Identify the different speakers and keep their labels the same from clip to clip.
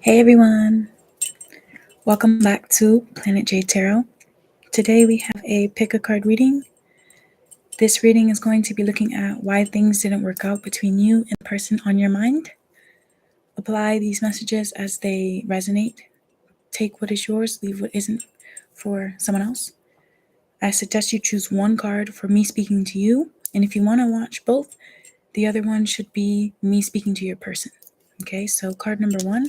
Speaker 1: Hey everyone, welcome back to Planet J Tarot. Today we have a pick a card reading. This reading is going to be looking at why things didn't work out between you and the person on your mind. Apply these messages as they resonate. Take what is yours, leave what isn't for someone else. I suggest you choose one card for me speaking to you, and if you want to watch both, the other one should be me speaking to your person. Okay, so card number 1,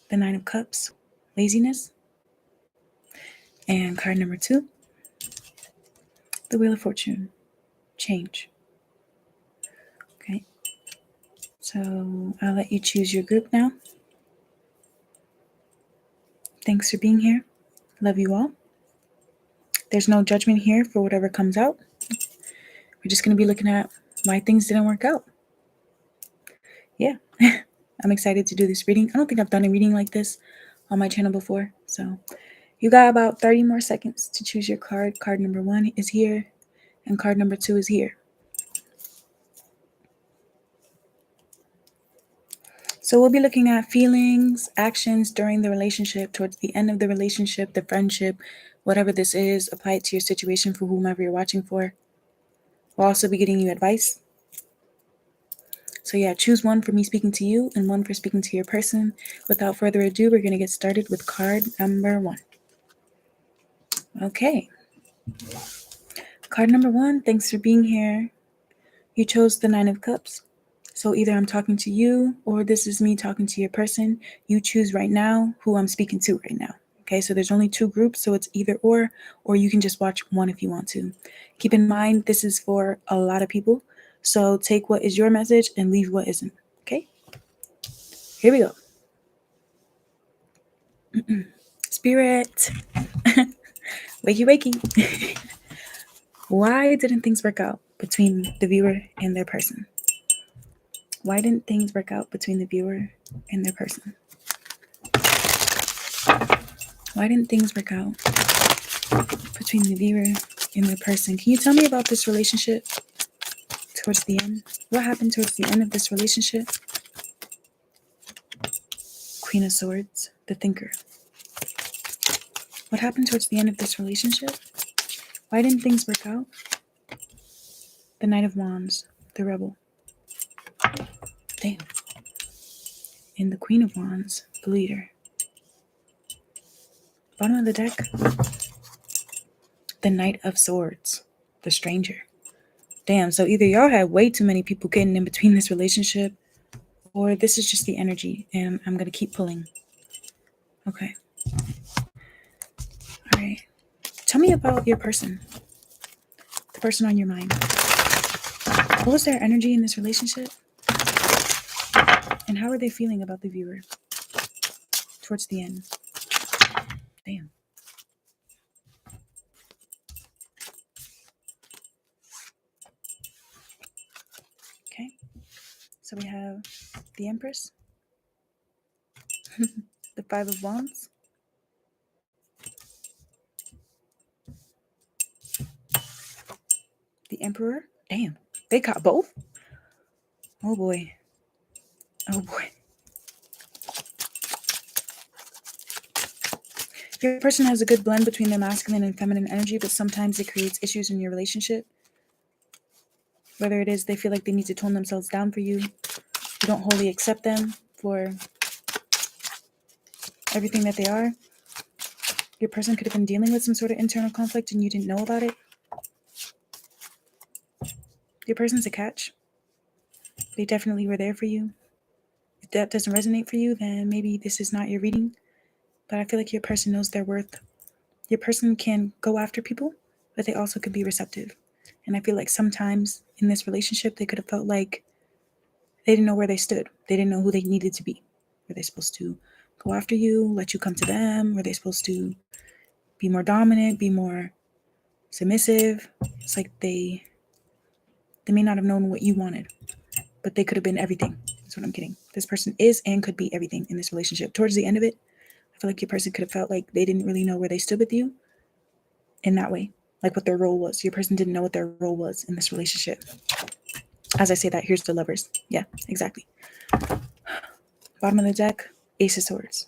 Speaker 1: the 9 of Cups, laziness. And card number 2, the Wheel of Fortune, change. Okay, so I'll let you choose your group now. Thanks for being here. Love you all. There's no judgment here for whatever comes out. We're just going to be looking at why things didn't work out. Yeah, I'm excited to do this reading. I don't think I've done a reading like this on my channel before. So you got about 30 more seconds to choose your card. Card number 1 is here, and card number 2 is here. So we'll be looking at feelings, actions during the relationship, towards the end of the relationship, the friendship, whatever this is. Apply it to your situation for whomever you're watching for. We'll also be getting you advice. So yeah, choose one for me speaking to you and one for speaking to your person. Without further ado, we're going to get started with card number 1. Okay. Card number 1, thanks for being here. You chose the 9 of Cups. So either I'm talking to you or this is me talking to your person. You choose right now who I'm speaking to right now. Okay, so there's only 2 groups, so it's either or you can just watch one if you want to. Keep in mind, this is for a lot of people. So take what is your message and leave what isn't. Okay, here we go. Spirit, wakey, wakey. Why didn't things work out between the viewer and their person? Why didn't things work out between the viewer and their person? Why didn't things work out between the viewer and their person? Can you tell me about this relationship towards the end? What happened towards the end of this relationship? Queen of Swords, the thinker. What happened towards the end of this relationship? Why didn't things work out? The Knight of Wands, the rebel. Damn. And the Queen of Wands, the leader. Bottom of the deck, the Knight of Swords, the stranger. Damn, so either y'all had way too many people getting in between this relationship, or this is just the energy, and I'm going to keep pulling. Okay. All right. Tell me about your person, the person on your mind. What was their energy in this relationship? And how are they feeling about the viewer towards the end? Damn. Okay. So we have the Empress, the 5 of Wands, the Emperor. Damn. They got both? Oh boy. Oh boy. Your person has a good blend between their masculine and feminine energy, but sometimes it creates issues in your relationship. Whether it is they feel like they need to tone themselves down for you, you don't wholly accept them for everything that they are. Your person could have been dealing with some sort of internal conflict and you didn't know about it. Your person's a catch. They definitely were there for you. If that doesn't resonate for you, then maybe this is not your reading. But I feel like your person knows their worth. Your person can go after people, but they also could be receptive. And I feel like sometimes in this relationship, they could have felt like they didn't know where they stood. They didn't know who they needed to be. Were they supposed to go after you, let you come to them? Were they supposed to be more dominant, be more submissive? It's like they may not have known what you wanted, but they could have been everything. That's what I'm getting. This person is and could be everything in this relationship. Towards the end of it, I feel like your person could have felt like they didn't really know where they stood with you in that way, like what their role was. Your person didn't know what their role was in this relationship. As I say that, here's the Lovers. Yeah, exactly. Bottom of the deck, Ace of Swords.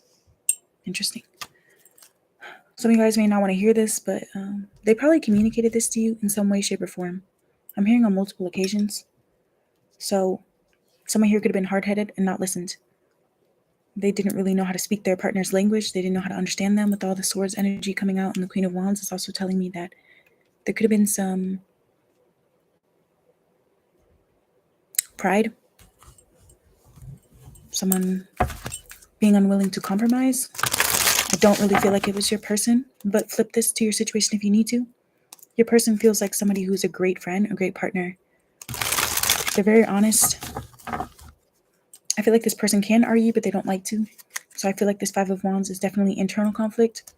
Speaker 1: Interesting. Some of you guys may not want to hear this, but they probably communicated this to you in some way, shape, or form. I'm hearing on multiple occasions. So someone here could have been hard-headed and not listened. They didn't really know how to speak their partner's language. They didn't know how to understand them. With all the Swords energy coming out, and the Queen of Wands is also telling me that there could have been some pride, someone being unwilling to compromise. I don't really feel like it was your person, but flip this to your situation if you need to. Your person feels like somebody who's a great friend, a great partner. They're very honest. I feel like this person can argue, but they don't like to. So I feel like this Five of Wands is definitely internal conflict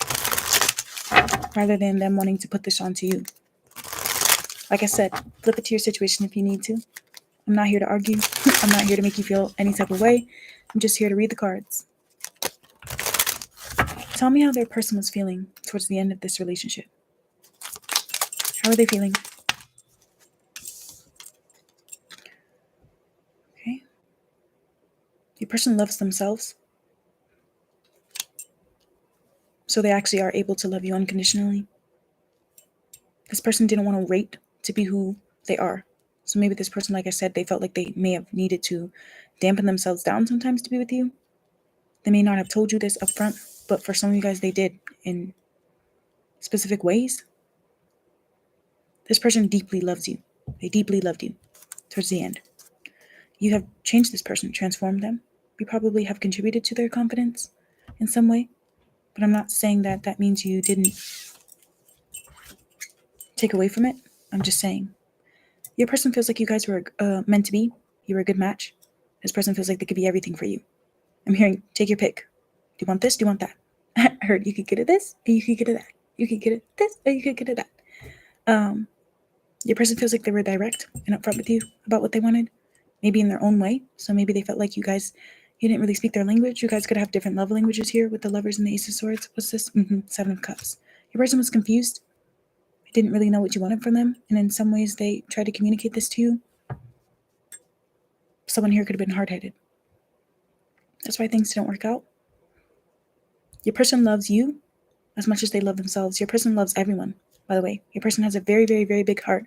Speaker 1: rather than them wanting to put this onto you. Like I said, flip it to your situation if you need to. I'm not here to argue. I'm not here to make you feel any type of way. I'm just here to read the cards. Tell me how their person was feeling towards the end of this relationship. How are they feeling? Okay. Your person loves themselves. So they actually are able to love you unconditionally. This person didn't want to wait to be who they are. So maybe this person, like I said, they felt like they may have needed to dampen themselves down sometimes to be with you. They may not have told you this up front, but for some of you guys, they did in specific ways. This person deeply loves you. They deeply loved you towards the end. You have changed this person, transformed them. You probably have contributed to their confidence in some way, but I'm not saying that that means you didn't take away from it. I'm just saying your person feels like you guys were meant to be. You were a good match. This person feels like they could be everything for you. I'm hearing, take your pick. Do you want this? Do you want that? I heard you could get it this, or you could get it that. You could get it this, or you could get it that. Your person feels like they were direct and upfront with you about what they wanted, maybe in their own way. So maybe they felt like you didn't really speak their language. You guys could have different love languages here with the Lovers and the Ace of Swords. What's this? Seven of Cups. Your person was confused. Didn't really know what you wanted from them. And in some ways, they tried to communicate this to you. Someone here could have been hard-headed. That's why things didn't work out. Your person loves you as much as they love themselves. Your person loves everyone, by the way. Your person has a very, very, very big heart.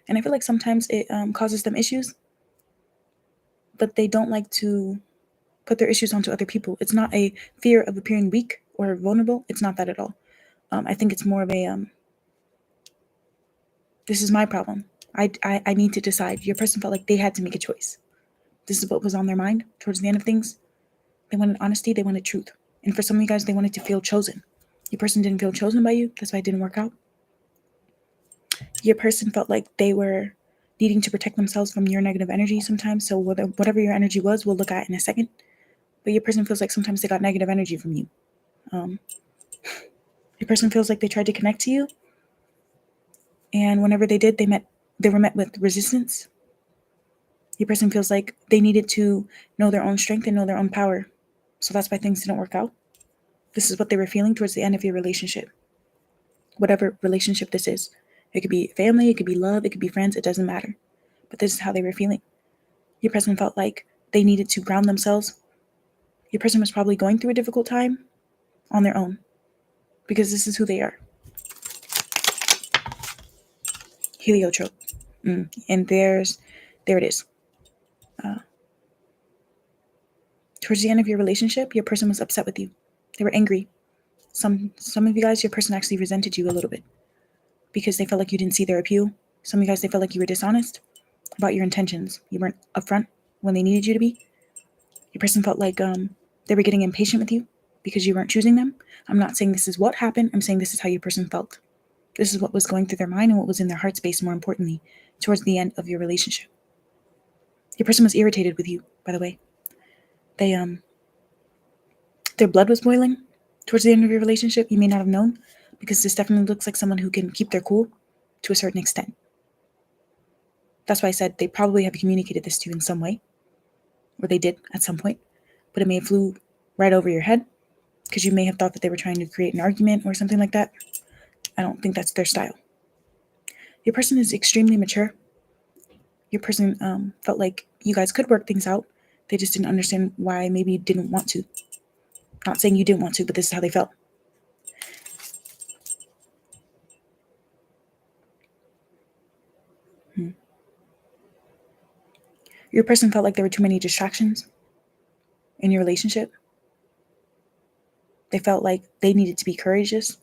Speaker 1: And I feel like sometimes it causes them issues, but they don't like to put their issues onto other people. It's not a fear of appearing weak or vulnerable. It's not that at all. I think it's more of a, this is my problem. I need to decide. Your person felt like they had to make a choice. This is what was on their mind towards the end of things. They wanted honesty. They wanted truth. And for some of you guys, they wanted to feel chosen. Your person didn't feel chosen by you. That's why it didn't work out. Your person felt like they were needing to protect themselves from your negative energy sometimes. So whatever your energy was, we'll look at in a second. But your person feels like sometimes they got negative energy from you. Your person feels like they tried to connect to you. And whenever they did, they were met with resistance. Your person feels like they needed to know their own strength and know their own power. So that's why things didn't work out. This is what they were feeling towards the end of your relationship. Whatever relationship this is. It could be family, it could be love, it could be friends, it doesn't matter. But this is how they were feeling. Your person felt like they needed to ground themselves. Your person was probably going through a difficult time on their own because this is who they are. Heliotrope. And there it is. Towards the end of your relationship, your person was upset with you. They were angry. Some of you guys, your person actually resented you a little bit because they felt like you didn't see their appeal. Some of you guys, they felt like you were dishonest about your intentions. You weren't upfront when they needed you to be. Your person felt like they were getting impatient with you because you weren't choosing them. I'm not saying this is what happened. I'm saying this is how your person felt. This is what was going through their mind and what was in their heart space, more importantly, towards the end of your relationship. Your person was irritated with you, by the way. Their blood was boiling towards the end of your relationship. You may not have known because this definitely looks like someone who can keep their cool to a certain extent. That's why I said they probably have communicated this to you in some way, or they did at some point, but it may have flew right over your head because you may have thought that they were trying to create an argument or something like that. I don't think that's their style. Your person is extremely mature. Your person felt like you guys could work things out. They just didn't understand why, maybe didn't want to. Not saying you didn't want to, but this is how they felt. Your person felt like there were too many distractions in your relationship. They felt like they needed to be courageous.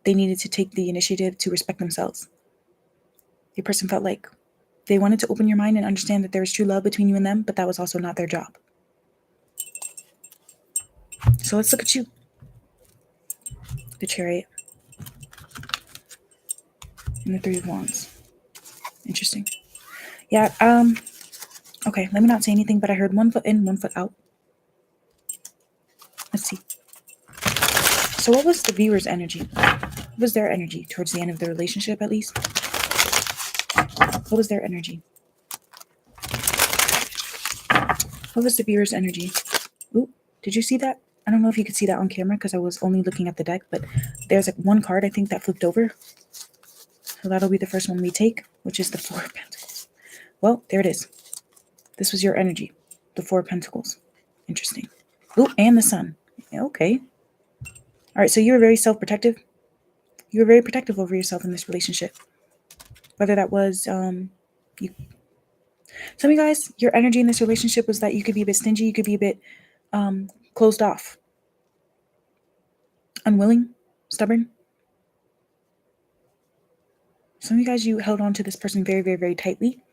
Speaker 1: They needed to take the initiative to respect themselves. Your person felt like they wanted to open your mind and understand that there was true love between you and them, but that was also not their job. So let's look at you. The Chariot. And the Three of Wands. Interesting. Yeah, okay, let me not say anything, but I heard 1 foot in, 1 foot out. Let's see. So what was the viewer's energy? What was their energy towards the end of the relationship, at least? What was their energy? What was the viewer's energy? Ooh, did you see that? I don't know if you could see that on camera because I was only looking at the deck, but there's like one card I think that flipped over. So that'll be the first one we take, which is the Four of Pentacles. Well, there it is. This was your energy, the Four of Pentacles. Interesting. Ooh, and the Sun. Okay. All right, so you were very self-protective. You were very protective over yourself in this relationship. Whether that was some of you guys, your energy in this relationship was that you could be a bit stingy, you could be a bit closed off, unwilling, stubborn. Some of you guys, you held on to this person very, very, very tightly.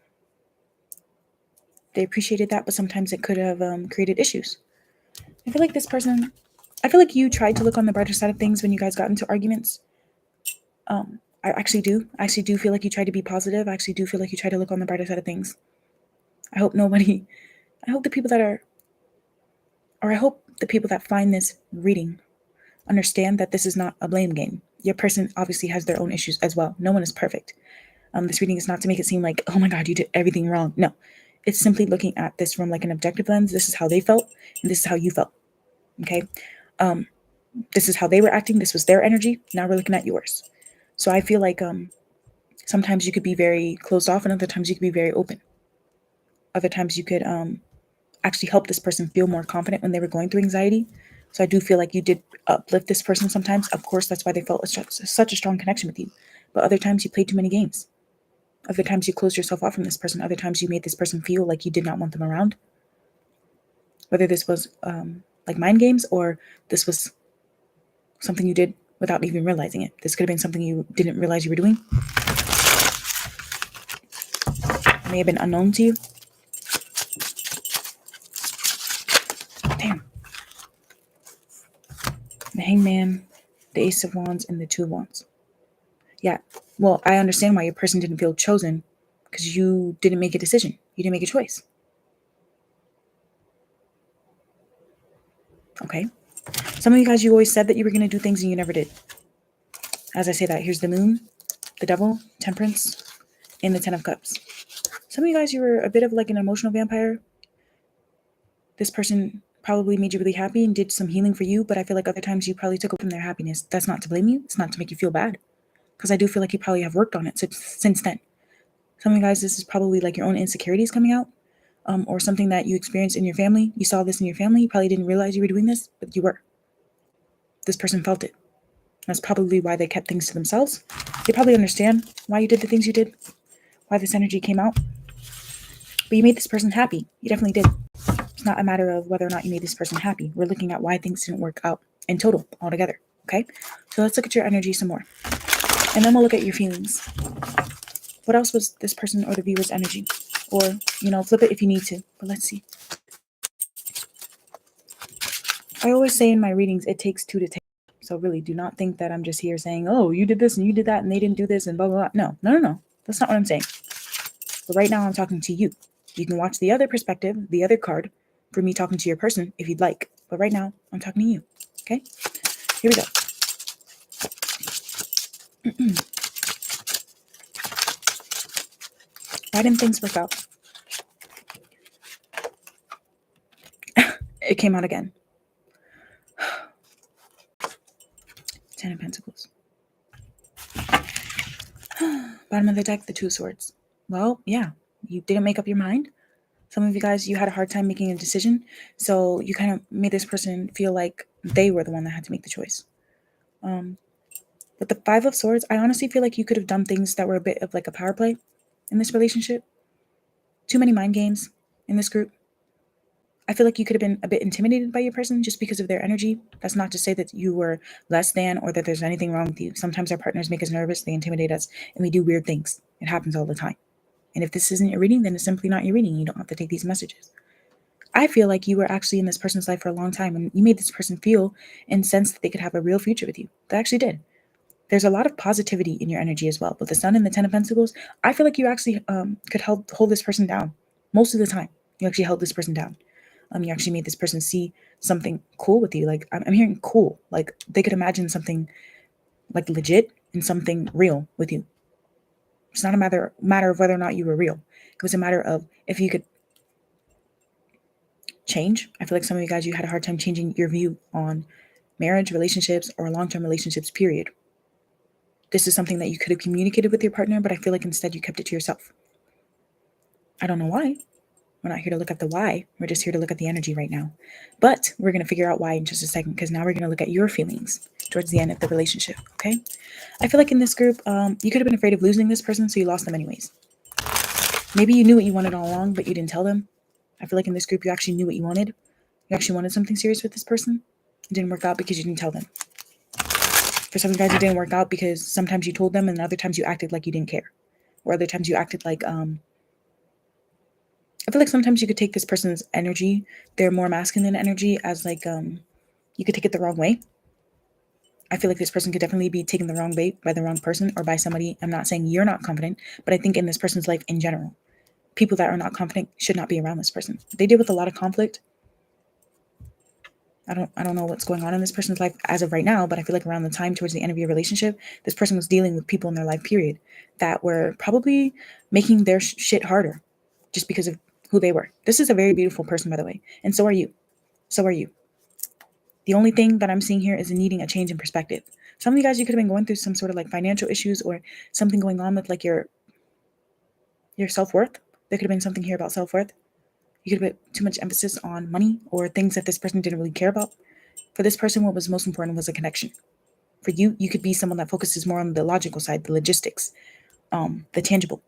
Speaker 1: They appreciated that, but sometimes it could have created issues. I feel like this person, I feel like you tried to look on the brighter side of things when you guys got into arguments. I actually do. I actually do feel like you tried to be positive. I actually do feel like you tried to look on the brighter side of things. I hope the people that find this reading understand that this is not a blame game. Your person obviously has their own issues as well. No one is perfect. This reading is not to make it seem like, oh my God, you did everything wrong. No, it's simply looking at this from like an objective lens. This is how they felt, and this is how you felt. Okay. This is how they were acting. This was their energy. Now we're looking at yours. So I feel like sometimes you could be very closed off, and other times you could be very open. Other times you could actually help this person feel more confident when they were going through anxiety. So I do feel like you did uplift this person sometimes. Of course, that's why they felt such a strong connection with you. But other times you played too many games. Other times you closed yourself off from this person. Other times you made this person feel like you did not want them around. Whether this was like mind games or this was something you did without even realizing it. This could have been something you didn't realize you were doing. It may have been unknown to you. Damn. The Hangman, the Ace of Wands, and the Two of Wands. Yeah, well, I understand why your person didn't feel chosen, because you didn't make a decision. You didn't make a choice. Okay. Some of you guys, you always said that you were going to do things and you never did. As I say that, here's the Moon, the Devil, Temperance, and the Ten of Cups. Some of you guys, you were a bit of like an emotional vampire. This person probably made you really happy and did some healing for you, but I feel like other times you probably took up from their happiness. That's not to blame you. It's not to make you feel bad, because I do feel like you probably have worked on it since then. Some of you guys, this is probably like your own insecurities coming out, or something that you experienced in your family. You saw this in your family. You probably didn't realize you were doing this, but you were. This person felt it. That's probably why they kept things to themselves. They probably understand why you did the things you did, why this energy came out. But you made this person happy. You definitely did. It's not a matter of whether or not you made this person happy. We're looking at why things didn't work out in total, altogether. Okay? So let's look at your energy some more. And then we'll look at your feelings. What else was this person or the viewer's energy? Or, flip it if you need to. But let's see. I always say in my readings, it takes two to tango. So really, do not think that I'm just here saying, oh, you did this and you did that and they didn't do this and blah, blah, blah. No. That's not what I'm saying. But right now I'm talking to you. You can watch the other perspective, the other card, for me talking to your person if you'd like. But right now, I'm talking to you. Okay? Here we go. Why didn't things work out? It came out again. Ten of Pentacles. Bottom of the deck, the Two of Swords. Well, yeah, you didn't make up your mind. Some of you guys, you had a hard time making a decision. So you kind of made this person feel like They were the one that had to make the choice. With the Five of Swords, I honestly feel like you could have done things that were a bit of like a power play in this relationship. Too many mind games in this group. I feel like you could have been a bit intimidated by your person just because of their energy. That's not to say that you were less than or that there's anything wrong with you. Sometimes our partners make us nervous, they intimidate us, and we do weird things. It happens all the time. And if this isn't your reading, then it's simply not your reading. You don't have to take these messages. I feel like you were actually in this person's life for a long time, and you made this person feel and sense that they could have a real future with you. They actually did. There's a lot of positivity in your energy as well. But the Sun and the Ten of Pentacles, I feel like you actually could hold this person down. Most of the time, you actually held this person down. You actually made this person see something cool with you. Like I'm hearing cool. Like they could imagine something like legit and something real with you. It's not a matter of whether or not you were real. It was a matter of if you could change. I feel like some of you guys, you had a hard time changing your view on marriage, relationships, or long-term relationships, period. This is something that you could have communicated with your partner, but I feel like instead you kept it to yourself. I don't know why. We're not here to look at the why. We're just here to look at the energy right now. But we're going to figure out why in just a second, because now we're going to look at your feelings towards the end of the relationship, okay? I feel like in this group, you could have been afraid of losing this person, so you lost them anyways. Maybe you knew what you wanted all along, but you didn't tell them. I feel like in this group, you actually knew what you wanted. You actually wanted something serious with this person. It didn't work out because you didn't tell them. For some of you guys, it didn't work out because sometimes you told them and other times you acted like you didn't care. Or other times you acted like, I feel like sometimes you could take this person's energy, their more masculine energy, as like, you could take it the wrong way. I feel like this person could definitely be taken the wrong way by the wrong person or by somebody. I'm not saying you're not confident, but I think in this person's life in general, people that are not confident should not be around this person. They deal with a lot of conflict. I don't know what's going on in this person's life as of right now, but I feel like around the time towards the end of your relationship, this person was dealing with people in their life, period, that were probably making their shit harder just because of who they were. This is a very beautiful person, by the way. And so are you. So are you. The only thing that I'm seeing here is needing a change in perspective. Some of you guys, you could have been going through some sort of like financial issues or something going on with like your self-worth. There could have been something here about self-worth. You could have put too much emphasis on money or things that this person didn't really care about. For this person, what was most important was a connection. For you, you could be someone that focuses more on the logical side, the logistics, the tangible.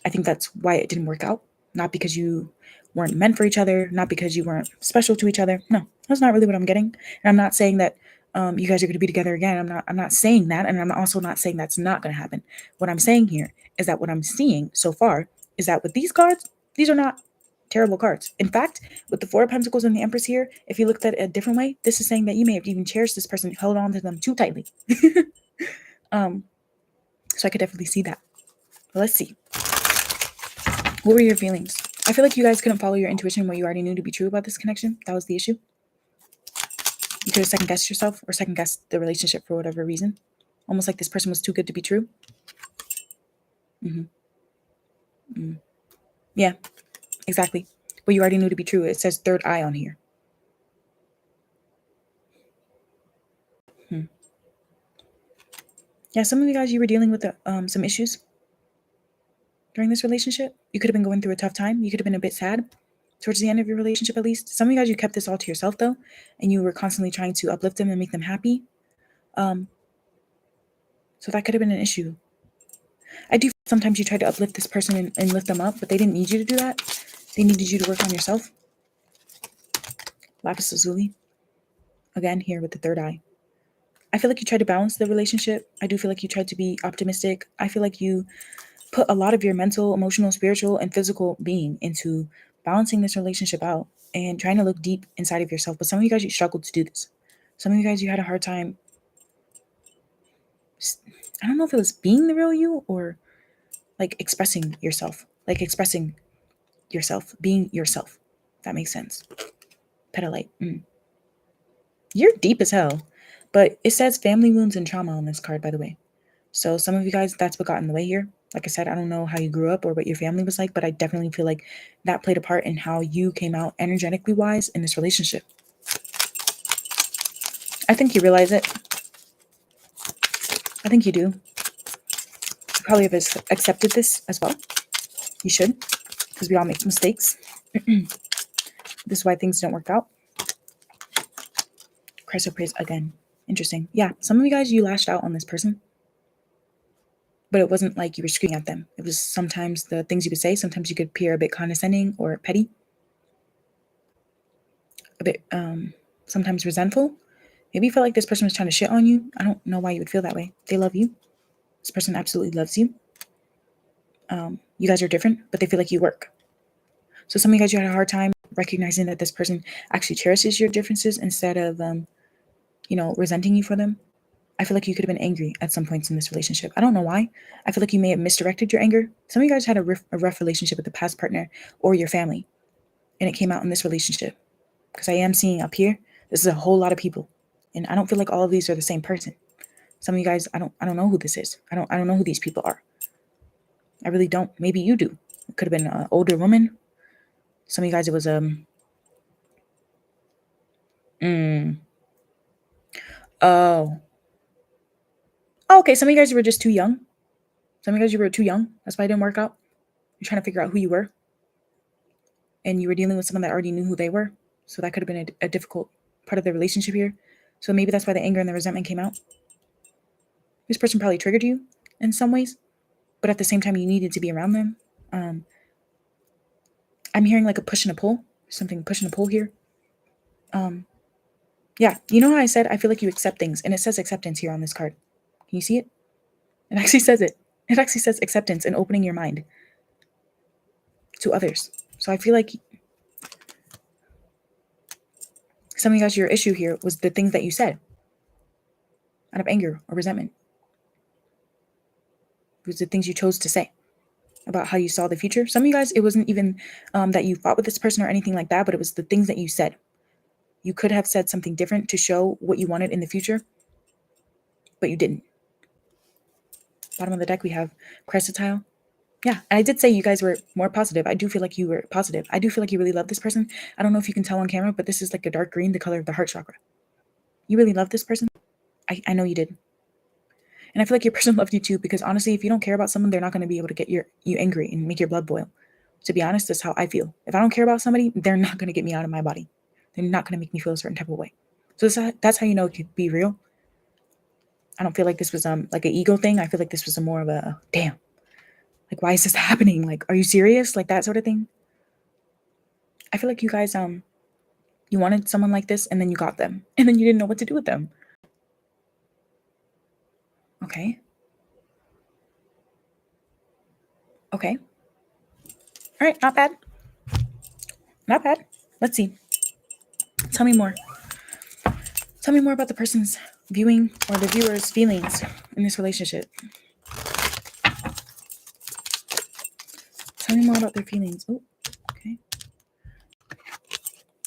Speaker 1: I think that's why it didn't work out. Not because you weren't meant for each other, not because you weren't special to each other. No, that's not really what I'm getting. And I'm not saying that you guys are going to be together again. I'm not saying that, and I'm also not saying that's not going to happen. What I'm saying here is that what I'm seeing so far is that with these cards, these are not terrible cards. In fact, with the Four of Pentacles and the Empress here, if you looked at it a different way, this is saying that you may have even cherished this person, held on to them too tightly. So I could definitely see that. Let's see. What were your feelings? I feel like you guys couldn't follow your intuition, what you already knew to be true about this connection. That was the issue. You could have second-guessed yourself or second-guessed the relationship for whatever reason. Almost like this person was too good to be true. Yeah, exactly. What you already knew to be true. It says third eye on here. Yeah, some of you guys, you were dealing with some issues during this relationship. You could have been going through a tough time. You could have been a bit sad towards the end of your relationship, at least. Some of you guys, you kept this all to yourself, though, and you were constantly trying to uplift them and make them happy. So that could have been an issue. I do sometimes you try to uplift this person and lift them up, but they didn't need you to do that. They needed you to work on yourself. Lapis Lazuli. Again, here with the third eye. I feel like you tried to balance the relationship. I do feel like you tried to be optimistic. I feel like you put a lot of your mental, emotional, spiritual, and physical being into balancing this relationship out and trying to look deep inside of yourself. But some of you guys, you struggled to do this. Some of you guys, you had a hard time. I don't know if it was being the real you or like expressing yourself, being yourself. That makes sense. Petalite. You're deep as hell. But it says family wounds and trauma on this card, by the way. So some of you guys, that's what got in the way here. Like I said, I don't know how you grew up or what your family was like, but I definitely feel like that played a part in how you came out energetically wise in this relationship. I think you realize it. I think you do. You probably have accepted this as well. You should, because we all make mistakes. This is why things don't work out. Crystal praise again. Interesting. Yeah, some of you guys, you lashed out on this person, but it wasn't like you were screaming at them. It was sometimes the things you would say. Sometimes you could appear a bit condescending or petty, a bit sometimes resentful. Maybe you felt like this person was trying to shit on you. I don't know why you would feel that way. They love you. This person absolutely loves you. You guys are different, but they feel like you work. So some of you guys, you had a hard time recognizing that this person actually cherishes your differences instead of, resenting you for them. I feel like you could have been angry at some points in this relationship. I don't know why. I feel like you may have misdirected your anger. Some of you guys had a rough relationship with the past partner or your family, and it came out in this relationship. Because I am seeing up here, this is a whole lot of people, and I don't feel like all of these are the same person. Some of you guys, I don't know who this is. I don't know who these people are. I really don't. Maybe you do. It could have been an older woman. Some of you guys, it was oh, okay. Some of you guys were just too young. Some of you guys, you were too young. That's why it didn't work out. You're trying to figure out who you were, and you were dealing with someone that already knew who they were. So that could have been a difficult part of the relationship here. So maybe that's why the anger and the resentment came out. This person probably triggered you in some ways, but at the same time, you needed to be around them. I'm hearing like a push and a pull, something push and a pull here. Yeah, you know how I said I feel like you accept things, and it says acceptance here on this card. Can you see it? It actually says it. It actually says acceptance and opening your mind to others. So I feel like some of you guys, your issue here was the things that you said out of anger or resentment. It was the things you chose to say about how you saw the future. Some of you guys, it wasn't even that you fought with this person or anything like that, but it was the things that you said. You could have said something different to show what you wanted in the future, but you didn't. Bottom of the deck, we have Crescentile. Yeah, and I did say you guys were more positive. I do feel like you were positive. I do feel like you really love this person. I don't know if you can tell on camera, but this is like a dark green, the color of the heart chakra. You really love this person. I know you did. And I feel like your person loved you too, because honestly, if you don't care about someone, they're not going to be able to get you angry and make your blood boil. To be honest, that's how I feel. If I don't care about somebody, they're not going to get me out of my body. They're not going to make me feel a certain type of way. So that's how you know it could be real. I don't feel like this was like an ego thing. I feel like this was more of a damn. Like, why is this happening? Like, are you serious? Like that sort of thing. I feel like you guys you wanted someone like this, and then you got them, and then you didn't know what to do with them. Okay. Okay. All right, not bad. Not bad. Let's see. Tell me more. Tell me more about the person's viewing or the viewer's feelings in this relationship. Tell me more about their feelings. Oh, okay.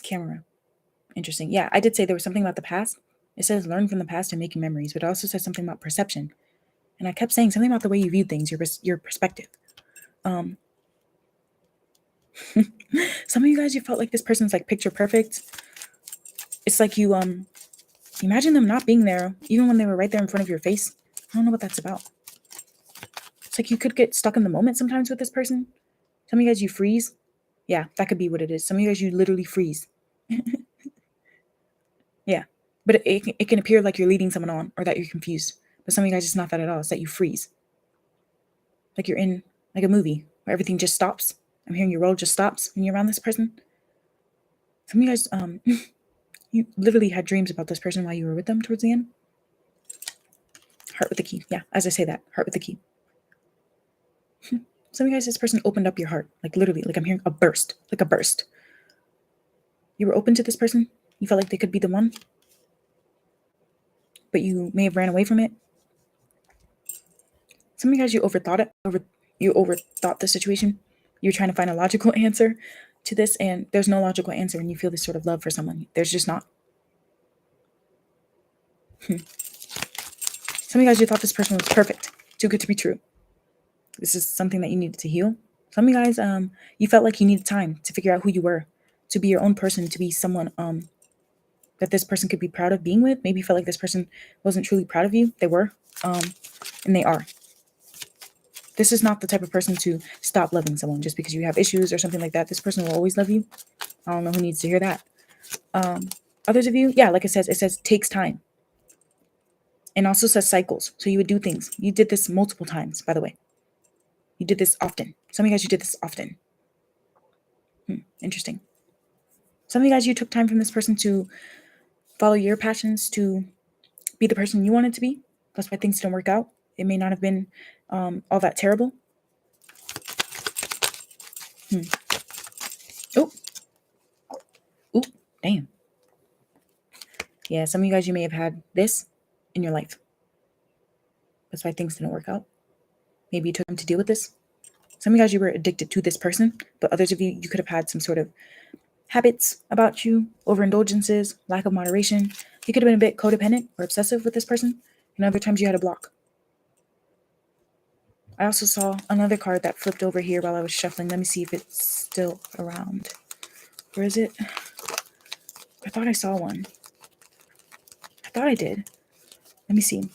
Speaker 1: Camera. Interesting. Yeah, I did say there was something about the past. It says learn from the past and making memories, but it also says something about perception. And I kept saying something about the way you view things, your perspective. Some of you guys, you felt like this person's like picture perfect. It's like you imagine them not being there, even when they were right there in front of your face. I don't know what that's about. It's like you could get stuck in the moment sometimes with this person. Some of you guys, you freeze. Yeah, that could be what it is. Some of you guys, you literally freeze. Yeah, but it can appear like you're leading someone on or that you're confused. But some of you guys, it's not that at all. It's that you freeze. Like you're in like a movie where everything just stops. I'm hearing your world just stops when you're around this person. Some of you guys, you literally had dreams about this person while you were with them towards the end. Heart with the key. Yeah, as I say that, heart with the key. Some of you guys, this person opened up your heart. Like literally, like I'm hearing a burst. Like a burst. You were open to this person. You felt like they could be the one. But you may have ran away from it. Some of you guys, you overthought it. You overthought the situation. You're trying to find a logical answer to this, and there's no logical answer when you feel this sort of love for someone. There's just not. Some of you guys, you thought this person was perfect. Too good to be true. This is something that you needed to heal. Some of you guys, you felt like you needed time to figure out who you were, to be your own person, to be someone that this person could be proud of being with. Maybe you felt like this person wasn't truly proud of you. They were, and they are. This is not the type of person to stop loving someone just because you have issues or something like that. This person will always love you. I don't know who needs to hear that. Others of you, yeah, like it says takes time. And also says cycles. So you would do things. You did this multiple times, by the way. You did this often. Some of you guys, you did this often. Interesting. Some of you guys, you took time from this person to follow your passions, to be the person you wanted to be. That's why things didn't work out. It may not have been all that terrible. Oh, damn. Yeah, some of you guys, you may have had this in your life. That's why things didn't work out. Maybe you took time to deal with this. Some of you guys, you were addicted to this person, but others of you, you could have had some sort of habits about you, overindulgences, lack of moderation. You could have been a bit codependent or obsessive with this person, and other times you had a block. I also saw another card that flipped over here while I was shuffling. Let me see if it's still around. Where is it? I thought I saw one. I thought I did. Let me see.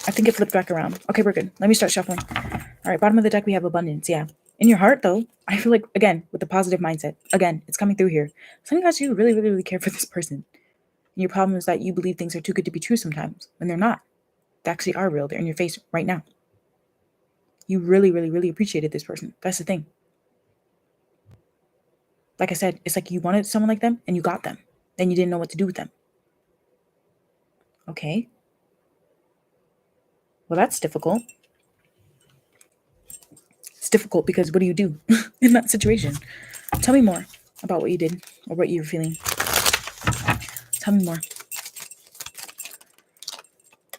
Speaker 1: I think it flipped back around. Okay, we're good. Let me start shuffling. All right, bottom of the deck, we have abundance. Yeah. In your heart, though, I feel like, again, with the positive mindset, again, it's coming through here. Some of you guys, you really, really, really care for this person. And your problem is that you believe things are too good to be true sometimes, when they're not. They actually are real. They're in your face right now. You really, really, really appreciated this person. That's the thing. Like I said, it's like you wanted someone like them and you got them. Then you didn't know what to do with them. Okay. Well, that's difficult. It's difficult because what do you do in that situation? Tell me more about what you did or what you were feeling. Tell me more.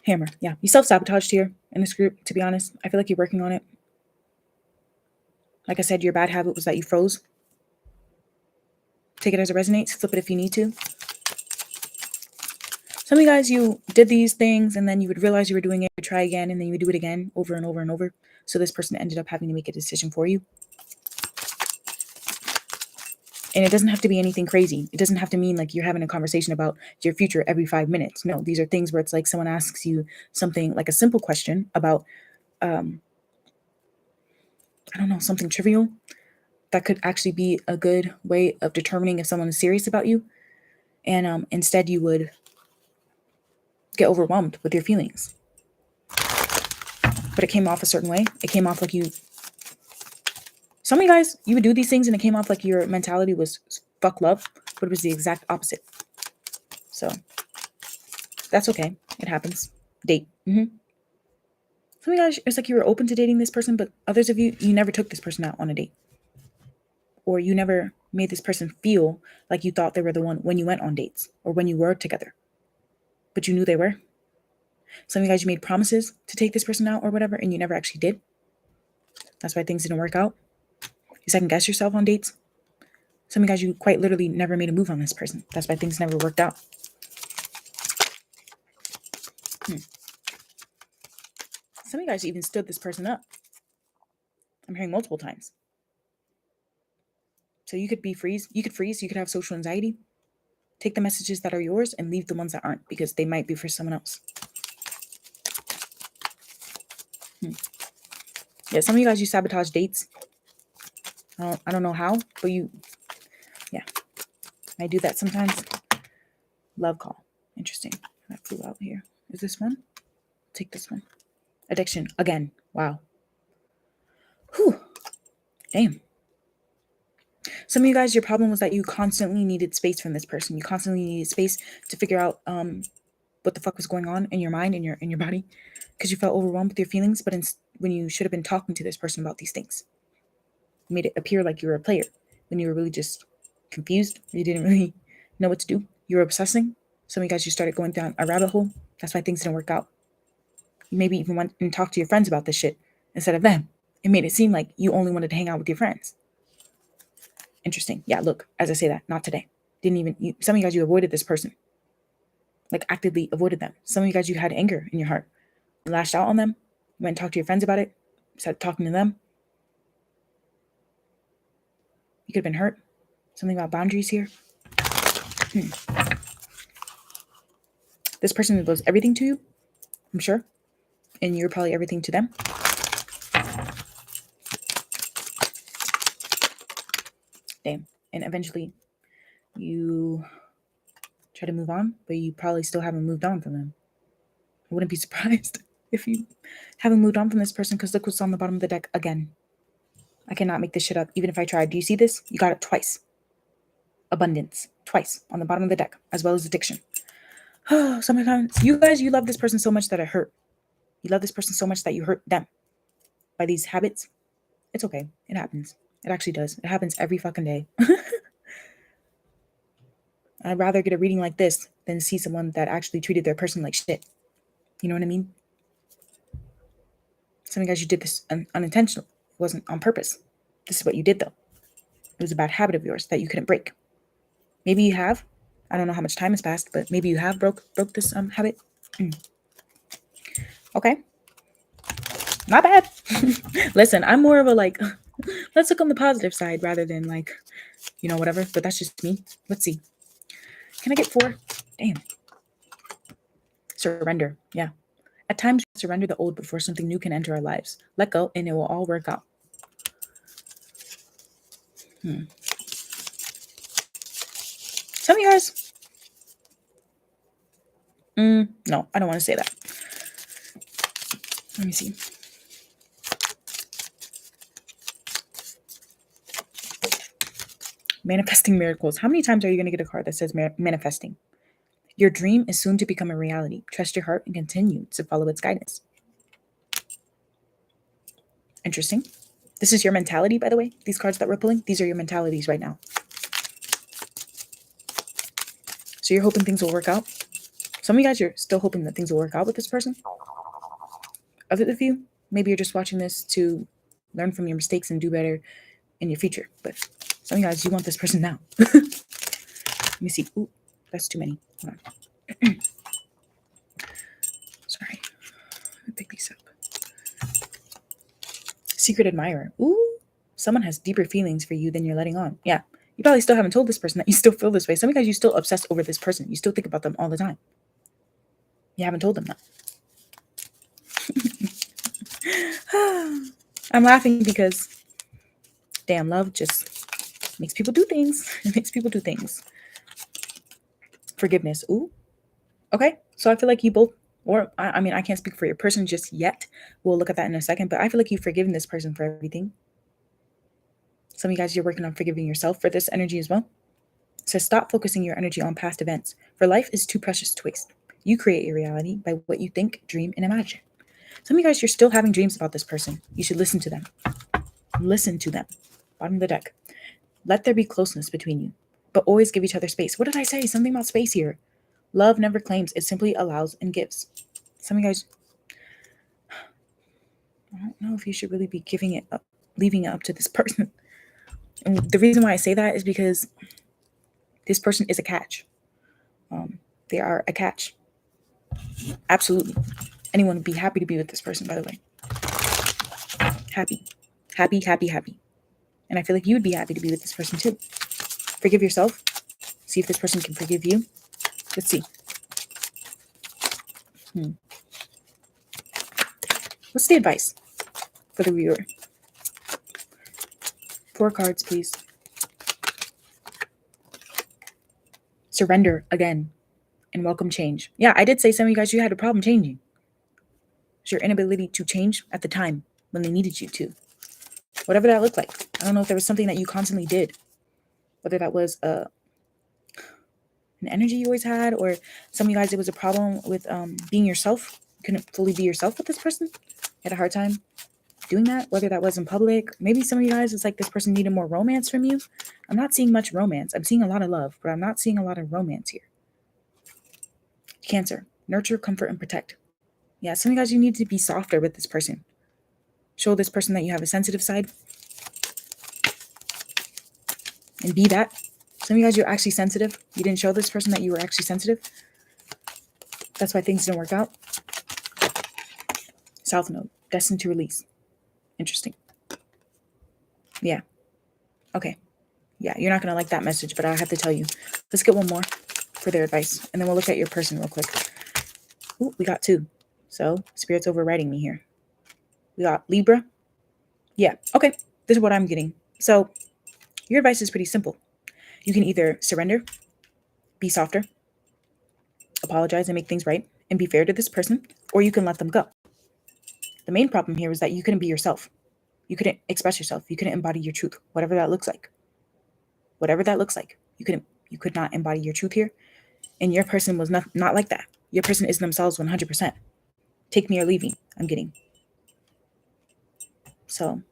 Speaker 1: Hammer. Yeah. You self-sabotaged here in this group, to be honest. I feel like you're working on it. Like I said, your bad habit was that you froze. Take it as it resonates. Flip it if you need to. Some of you guys, you did these things and then you would realize you were doing it, you try again, and then you would do it again over and over and over. So this person ended up having to make a decision for you. And it doesn't have to be anything crazy. It doesn't have to mean like you're having a conversation about your future every 5 minutes. No, these are things where it's like someone asks you something like a simple question about, I don't know, something trivial that could actually be a good way of determining if someone is serious about you. And instead you would get overwhelmed with your feelings. But it came off a certain way. It came off like you... Some of you guys, you would do these things and it came off like your mentality was fuck love, but it was the exact opposite. So that's okay. It happens. Date. Some of you guys, it's like you were open to dating this person, but others of you, you never took this person out on a date. Or you never made this person feel like you thought they were the one when you went on dates or when you were together. But you knew they were. Some of you guys, you made promises to take this person out or whatever, and you never actually did. That's why things didn't work out. You second guess yourself on dates. Some of you guys, you quite literally never made a move on this person. That's why things never worked out. Some of you guys even stood this person up. I'm hearing multiple times. So you could freeze, you could have social anxiety. Take the messages that are yours and leave the ones that aren't, because they might be for someone else. Yeah, some of you guys, you sabotage dates. I don't know how, but I do that sometimes. Love call. Interesting. That flew out here. Is this one? Take this one. Addiction. Again. Wow. Whew. Damn. Some of you guys, your problem was that you constantly needed space from this person. You constantly needed space to figure out what the fuck was going on in your mind, in your body, because you felt overwhelmed with your feelings. But when you should have been talking to this person about these things, you made it appear like you were a player when you were really just confused. You didn't really know what to do. You were obsessing. Some of you guys, you started going down a rabbit hole. That's why things didn't work out. You maybe even went and talked to your friends about this shit instead of them. It made it seem like you only wanted to hang out with your friends. Interesting. Yeah, look, as I say that, not today. Some of you guys, you avoided this person. Like actively avoided them. Some of you guys, you had anger in your heart. You lashed out on them. You went and talked to your friends about it. Started talking to them. You could have been hurt. Something about boundaries here. This person was everything to you, I'm sure. And you're probably everything to them. Damn. and eventually you try to move on, but you probably still haven't moved on from them. I wouldn't be surprised if you haven't moved on from this person, because look what's on the bottom of the deck again. I cannot make this shit up, even if I tried. Do you see this? You got it twice. Abundance, twice on the bottom of the deck, as well as addiction. Sometimes you guys, you love this person so much that it hurt. You love this person so much that you hurt them by these habits. It's okay. It happens. It actually does. It happens every fucking day. I'd rather get a reading like this than see someone that actually treated their person like shit. You know what I mean? Some of you guys, you did this unintentional. It wasn't on purpose. This is what you did, though. It was a bad habit of yours that you couldn't break. Maybe you have. I don't know how much time has passed, but maybe you have broke this habit. Okay. Not bad. Listen, I'm more of a like, let's look on the positive side rather than like, you know, whatever. But that's just me. Let's see. Can I get 4? Damn. Surrender. Yeah. At times, we surrender the old before something new can enter our lives. Let go and it will all work out. Some of you guys. No, I don't want to say that. Let me see. Manifesting miracles. How many times are you going to get a card that says manifesting? Your dream is soon to become a reality. Trust your heart and continue to follow its guidance. Interesting. This is your mentality, by the way. These cards that we're pulling, these are your mentalities right now. So you're hoping things will work out. Some of you guys, you're still hoping that things will work out with this person. Other of you, maybe you're just watching this to learn from your mistakes and do better in your future. But some of you guys, you want this person now. Let me see. Ooh, that's too many. Hold on. Sorry. Let me pick these up. Secret admirer. Ooh, someone has deeper feelings for you than you're letting on. Yeah. You probably still haven't told this person that you still feel this way. Some of you guys, you still obsess over this person. You still think about them all the time. You haven't told them that. I'm laughing because, damn, love just makes people do things. It makes people do things. Forgiveness. Ooh. Okay. So I feel like you both, or I mean, I can't speak for your person just yet. We'll look at that in a second. But I feel like you've forgiven this person for everything. Some of you guys, you're working on forgiving yourself for this energy as well. So stop focusing your energy on past events, for life is too precious to waste. You create your reality by what you think, dream, and imagine. Some of you guys, you're still having dreams about this person. You should listen to them. Listen to them. Bottom of the deck. Let there be closeness between you, but always give each other space. What did I say? Something about space here. Love never claims. It simply allows and gives. Some of you guys, I don't know if you should really be giving it up, leaving it up to this person. And the reason why I say that is because this person is a catch. They are a catch. Absolutely. Anyone would be happy to be with this person, by the way. Happy. Happy, happy, happy. And I feel like you would be happy to be with this person too. Forgive yourself. See if this person can forgive you. Let's see. What's the advice for the viewer? 4 cards, please. Surrender again and welcome change. Yeah, I did say some of you guys, you had a problem changing. It's your inability to change at the time when they needed you to. Whatever that looked like. I don't know if there was something that you constantly did. Whether that was an energy you always had, or some of you guys, it was a problem with being yourself. You couldn't fully be yourself with this person. You had a hard time doing that, whether that was in public. Maybe some of you guys, it's like this person needed more romance from you. I'm not seeing much romance. I'm seeing a lot of love, but I'm not seeing a lot of romance here. Cancer. Nurture, comfort, and protect. Yeah, some of you guys, you need to be softer with this person. Show this person that you have a sensitive side. And be that. Some of you guys, you're actually sensitive. You didn't show this person that you were actually sensitive. That's why things didn't work out. South Node. Destined to release. Interesting. Yeah. Okay. Yeah, you're not going to like that message, but I have to tell you. Let's get one more for their advice. And then we'll look at your person real quick. Ooh, we got 2. So, Spirit's overriding me here. We got Libra. Yeah, okay. This is what I'm getting. So, your advice is pretty simple. You can either surrender, be softer, apologize and make things right, and be fair to this person, or you can let them go. The main problem here is that you couldn't be yourself. You couldn't express yourself. You couldn't embody your truth, whatever that looks like. Whatever that looks like. You could not embody your truth here. And your person was not like that. Your person is themselves 100%. Take me or leave me, I'm getting. So,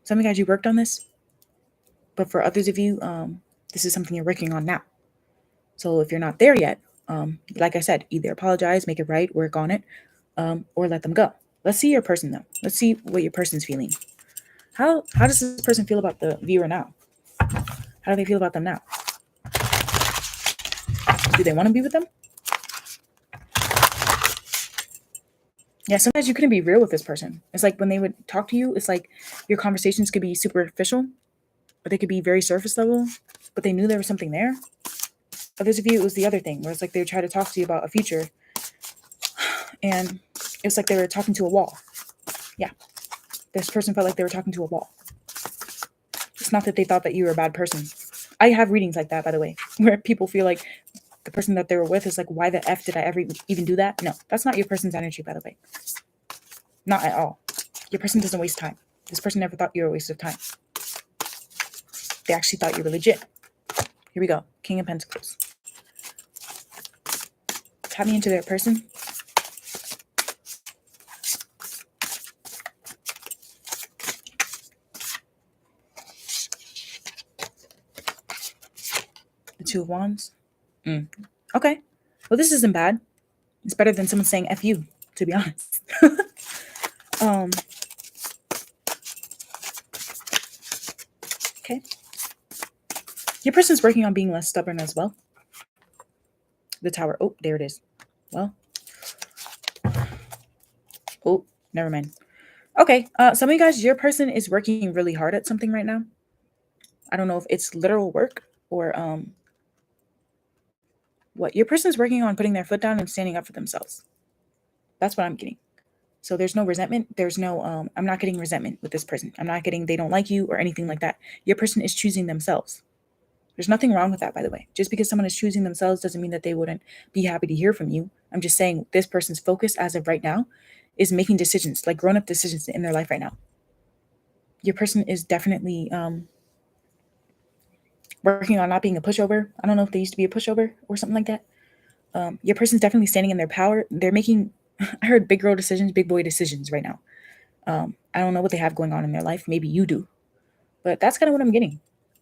Speaker 1: some of you guys, you worked on this. But for others of you, this is something you're working on now. So if you're not there yet, like I said, either apologize, make it right, work on it, or let them go. Let's see your person though. Let's see what your person's feeling. How does this person feel about the viewer now? How do they feel about them now? Do they want to be with them? Yeah, sometimes you couldn't be real with this person. It's like when they would talk to you, it's like your conversations could be superficial, or they could be very surface level, but they knew there was something there. Others of you, it was the other thing, where it's like they would try to talk to you about a future, and it's like they were talking to a wall. Yeah, this person felt like they were talking to a wall. It's not that they thought that you were a bad person. I have readings like that, by the way, where people feel like the person that they were with is like, why the F did I ever even do that? No, that's not your person's energy, by the way. Not at all. Your person doesn't waste time. This person never thought you were a waste of time. They actually thought you were legit. Here we go. King of Pentacles. Tap me into their person. The Two of Wands. Okay. Well, this isn't bad. It's better than someone saying F you, to be honest. Okay. Your person's working on being less stubborn as well. The Tower. Oh, there it is. Well. Oh, never mind. Okay. Some of you guys, your person is working really hard at something right now. I don't know if it's literal work or what. Your person's working on putting their foot down and standing up for themselves. That's what I'm getting. So there's no resentment. There's no, I'm not getting resentment with this person. I'm not getting they don't like you or anything like that. Your person is choosing themselves. There's nothing wrong with that, by the way. Just because someone is choosing themselves doesn't mean that they wouldn't be happy to hear from you. I'm just saying this person's focus as of right now is making decisions, like grown-up decisions in their life right now. Your person is definitely working on not being a pushover. I don't know if they used to be a pushover or something like that. Your person's definitely standing in their power. They're making, I heard big girl decisions, big boy decisions right now. I don't know what they have going on in their life. Maybe you do. But that's kind of what I'm getting.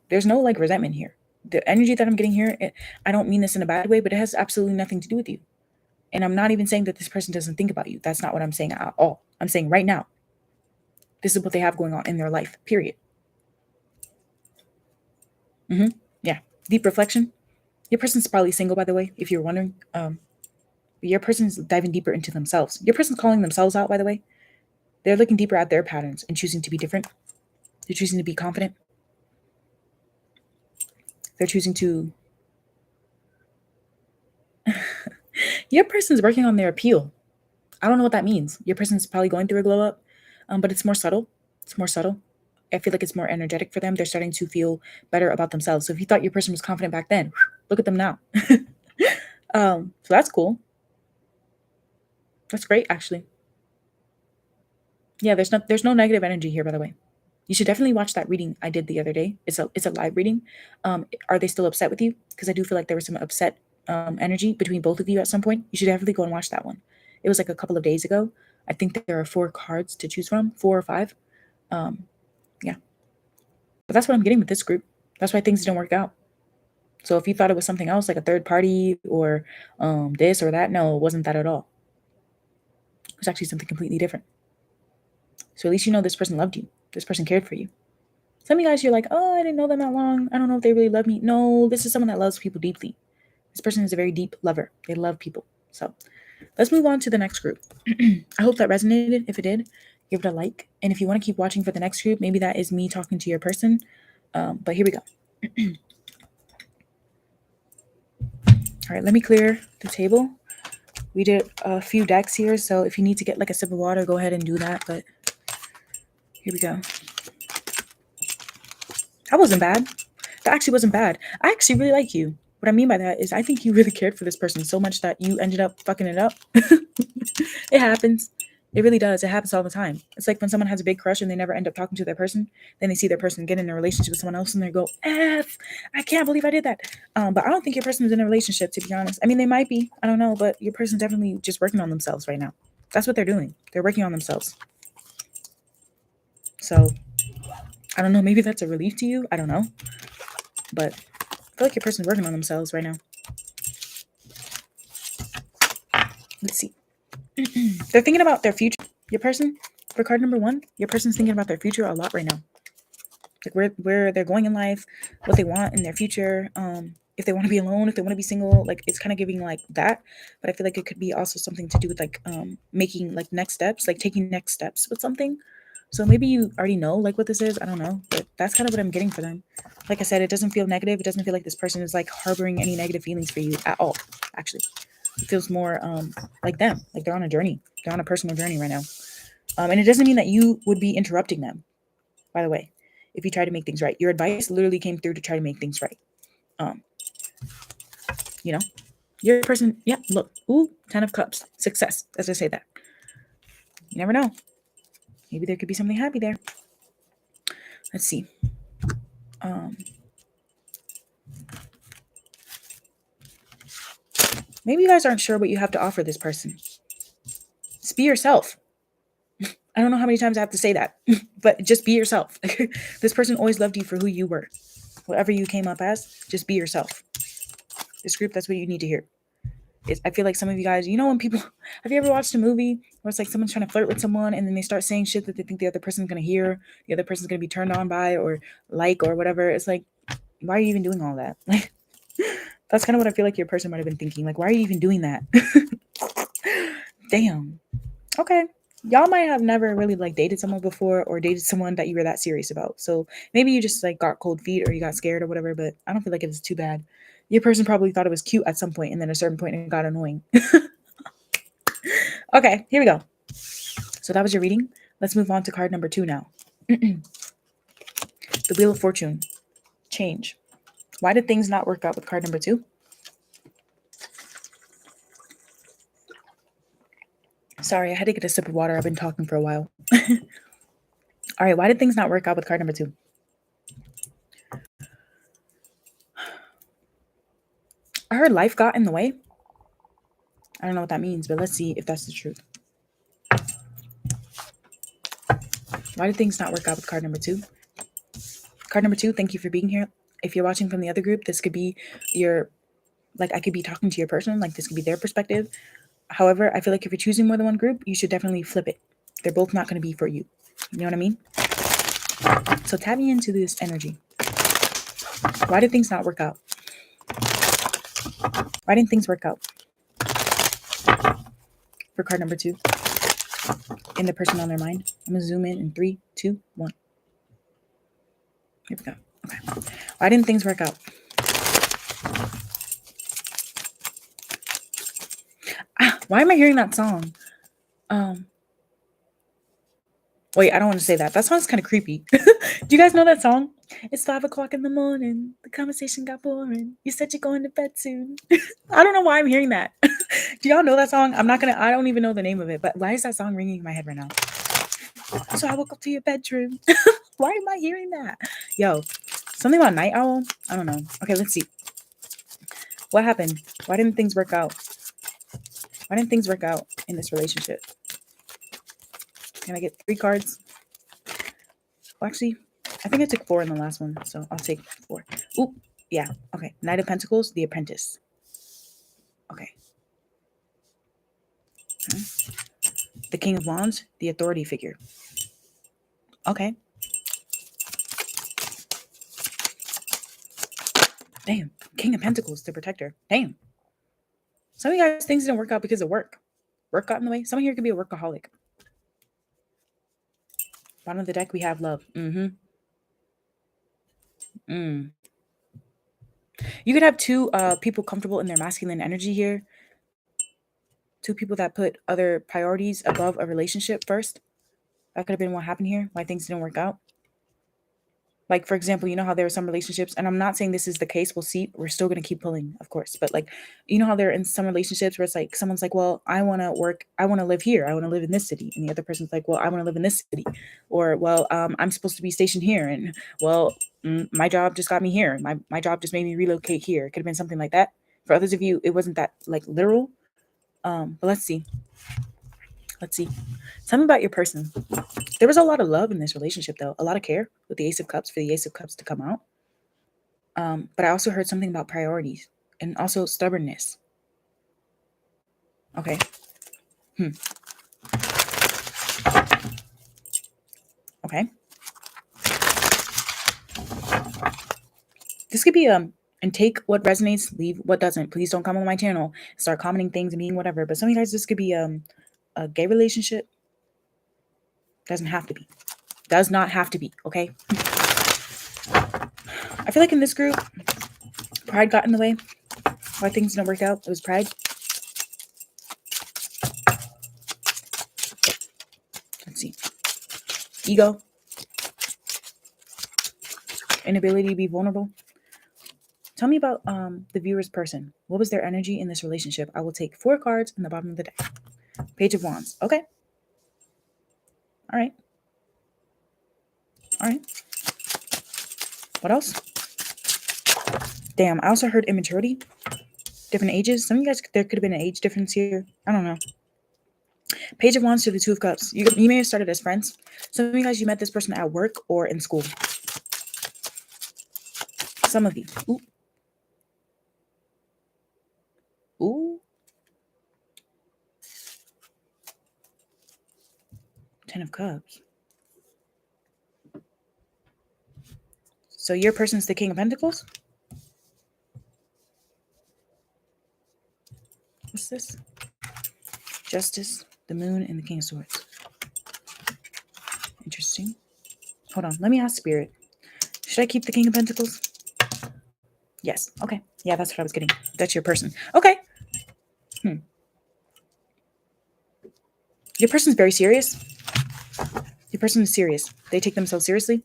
Speaker 1: There's no like resentment here. The energy that I'm getting here, I don't mean this in a bad way, but it has absolutely nothing to do with you. And I'm not even saying that this person doesn't think about you. That's not what I'm saying at all. I'm saying right now, this is what they have going on in their life, period. Yeah. Deep reflection. Your person's probably single, by the way, if you're wondering. Your person's diving deeper into themselves. Your person's calling themselves out, by the way. They're looking deeper at their patterns and choosing to be different. They're choosing to be confident. They're choosing to... Your person's working on their appeal. I don't know what that means. Your person's probably going through a glow up, but it's more subtle. It's more subtle. I feel like it's more energetic for them. They're starting to feel better about themselves. So if you thought your person was confident back then, look at them now. So that's cool. That's great, actually. Yeah, there's no negative energy here, by the way. You should definitely watch that reading I did the other day. It's a live reading. Are they still upset with you? Because I do feel like there was some upset energy between both of you at some point. You should definitely go and watch that one. It was like a couple of days ago. I think there are 4 cards to choose from, 4 or 5. Yeah. But that's what I'm getting with this group. That's why things didn't work out. So if you thought it was something else, like a third party or this or that, no, it wasn't that at all. It was actually something completely different. So at least you know this person loved you. This person cared for you. Some of you guys, you're like, oh, I didn't know them that long. I don't know if they really love me. No, this is someone that loves people deeply. This person is a very deep lover. They love people. So let's move on to the next group. I hope that resonated. If it did, give it a like. And if you want to keep watching for the next group, maybe that is me talking to your person. But here we go. All right, let me clear the table. We did a few decks here, so if you need to get like a sip of water, go ahead and do that. But here we go. That wasn't bad. That actually wasn't bad. I actually really like you. What I mean by that is I think you really cared for this person so much that you ended up fucking it up. It happens. It really does. It happens all the time. It's like when someone has a big crush and they never end up talking to their person, then they see their person get in a relationship with someone else and they go, F, I can't believe I did that. But I don't think your person is in a relationship, to be honest. I mean, they might be. I don't know. But your person's definitely just working on themselves right now. That's what they're doing. They're working on themselves. So, I don't know. Maybe that's a relief to you. I don't know. But I feel like your person's working on themselves right now. Let's see. They're thinking about their future. Your person, for card number 1, your person's thinking about their future a lot right now. Like where they're going in life, what they want in their future. If they want to be alone, if they want to be single, like it's kind of giving like that. But I feel like it could be also something to do with like making like next steps, like taking next steps with something. So maybe you already know like what this is. I don't know, but that's kind of what I'm getting for them. Like I said, it doesn't feel negative. It doesn't feel like this person is like harboring any negative feelings for you at all. Actually, it feels more like them, like they're on a journey. They're on a personal journey right now. And it doesn't mean that you would be interrupting them, by the way, if you try to make things right. Your advice literally came through to try to make things right. You know, your person, yeah, look, ooh, 10 of Cups, success, as I say that. You never know. Maybe there could be something happy there. Let's see. Maybe you guys aren't sure what you have to offer this person. Just be yourself. I don't know how many times I have to say that, but just be yourself. This person always loved you for who you were. Whatever you came up as, just be yourself. This group, that's what you need to hear. I feel like some of you guys, you know, when people, have you ever watched a movie where it's like someone's trying to flirt with someone and then they start saying shit that they think the other person's going to hear, the other person's going to be turned on by or like or whatever. It's like, why are you even doing all that? Like, that's kind of what I feel like your person might have been thinking. Like, why are you even doing that? Damn. Okay. Y'all might have never really like dated someone before or dated someone that you were that serious about. So maybe you just like got cold feet or you got scared or whatever, but I don't feel like it was too bad. Your person probably thought it was cute at some point and then at a certain point it got annoying. Okay, here we go. So that was your reading. Let's move on to card number 2 now. The Wheel of Fortune. Change. Why did things not work out with card number 2? Sorry, I had to get a sip of water. I've been talking for a while. All right, why did things not work out with card number 2? I heard life got in the way. I don't know what that means, but let's see if that's the truth. Why did things not work out with card number 2? Card number 2, thank you for being here. If you're watching from the other group, this could be your, like I could be talking to your person, like this could be their perspective. However, I feel like if you're choosing more than one group, you should definitely flip it. They're both not going to be for you. You know what I mean? So tap me into this energy. Why did things not work out? Why didn't things work out? For card number 2. In the person on their mind. I'm going to zoom in 3, 2, 1. Here we go. Okay. Why didn't things work out? Why am I hearing that song? Wait, I don't want to say that. That song's kind of creepy. Do you guys know that song? It's 5 o'clock in the morning. The conversation got boring. You said you're going to bed soon. I don't know why I'm hearing that. Do y'all know that song? I don't even know the name of it, but why is that song ringing in my head right now? So I woke up to your bedroom. Why am I hearing that? Yo, something about Night Owl? I don't know. Okay, let's see. What happened? Why didn't things work out? Why didn't things work out in this relationship? Can I get 3 cards? Well, actually, I think I took 4 in the last one, so I'll take 4. Oop, yeah, okay. Knight of Pentacles, the Apprentice. Okay. The King of Wands, the authority figure. Okay. Damn. King of Pentacles, the protector. Damn. Some of you guys, things didn't work out because of work. Work got in the way. Some of you could be a workaholic. Bottom of the deck, we have love. You could have 2 people comfortable in their masculine energy here. 2 people that put other priorities above a relationship first. That could have been what happened here, why things didn't work out. Like, for example, you know how there are some relationships, and I'm not saying this is the case. We'll see. We're still going to keep pulling, of course. But like, you know how there are in some relationships where it's like someone's like, well, I want to work. I want to live here. I want to live in this city. And the other person's like, well, I want to live in this city. Or, well, I'm supposed to be stationed here. And, well, my job just got me here. My job just made me relocate here. It could have been something like that. For others of you, it wasn't that like literal. But let's see. Let's see. Tell me about your person. There was a lot of love in this relationship, though. A lot of care with the Ace of Cups, for the Ace of Cups to come out. But I also heard something about priorities and also stubbornness. Okay. Okay. This could be and take what resonates, leave what doesn't. Please don't come on my channel, start commenting things and being whatever. But some of you guys, this could be a gay relationship. Doesn't have to be. Does not have to be. Okay. I feel like in this group, pride got in the way. Why things didn't work out. It was pride. Let's see. Ego. Inability to be vulnerable. Tell me about the viewer's person. What was their energy in this relationship? I will take 4 cards in the bottom of the deck. Page of Wands. Okay. All right. All right. What else? Damn, I also heard immaturity. Different ages. Some of you guys, there could have been an age difference here. I don't know. Page of Wands to the Two of Cups. You may have started as friends. Some of you guys, you met this person at work or in school. Some of you. Ooh. Ooh. 10 of Cups. So your person's the King of Pentacles? What's this? Justice, the Moon, and the King of Swords. Interesting. Hold on. Let me ask Spirit. Should I keep the King of Pentacles? Yes. Okay. Yeah, that's what I was getting. That's your person. Okay. Your person's very serious. Your person is serious. They take themselves seriously.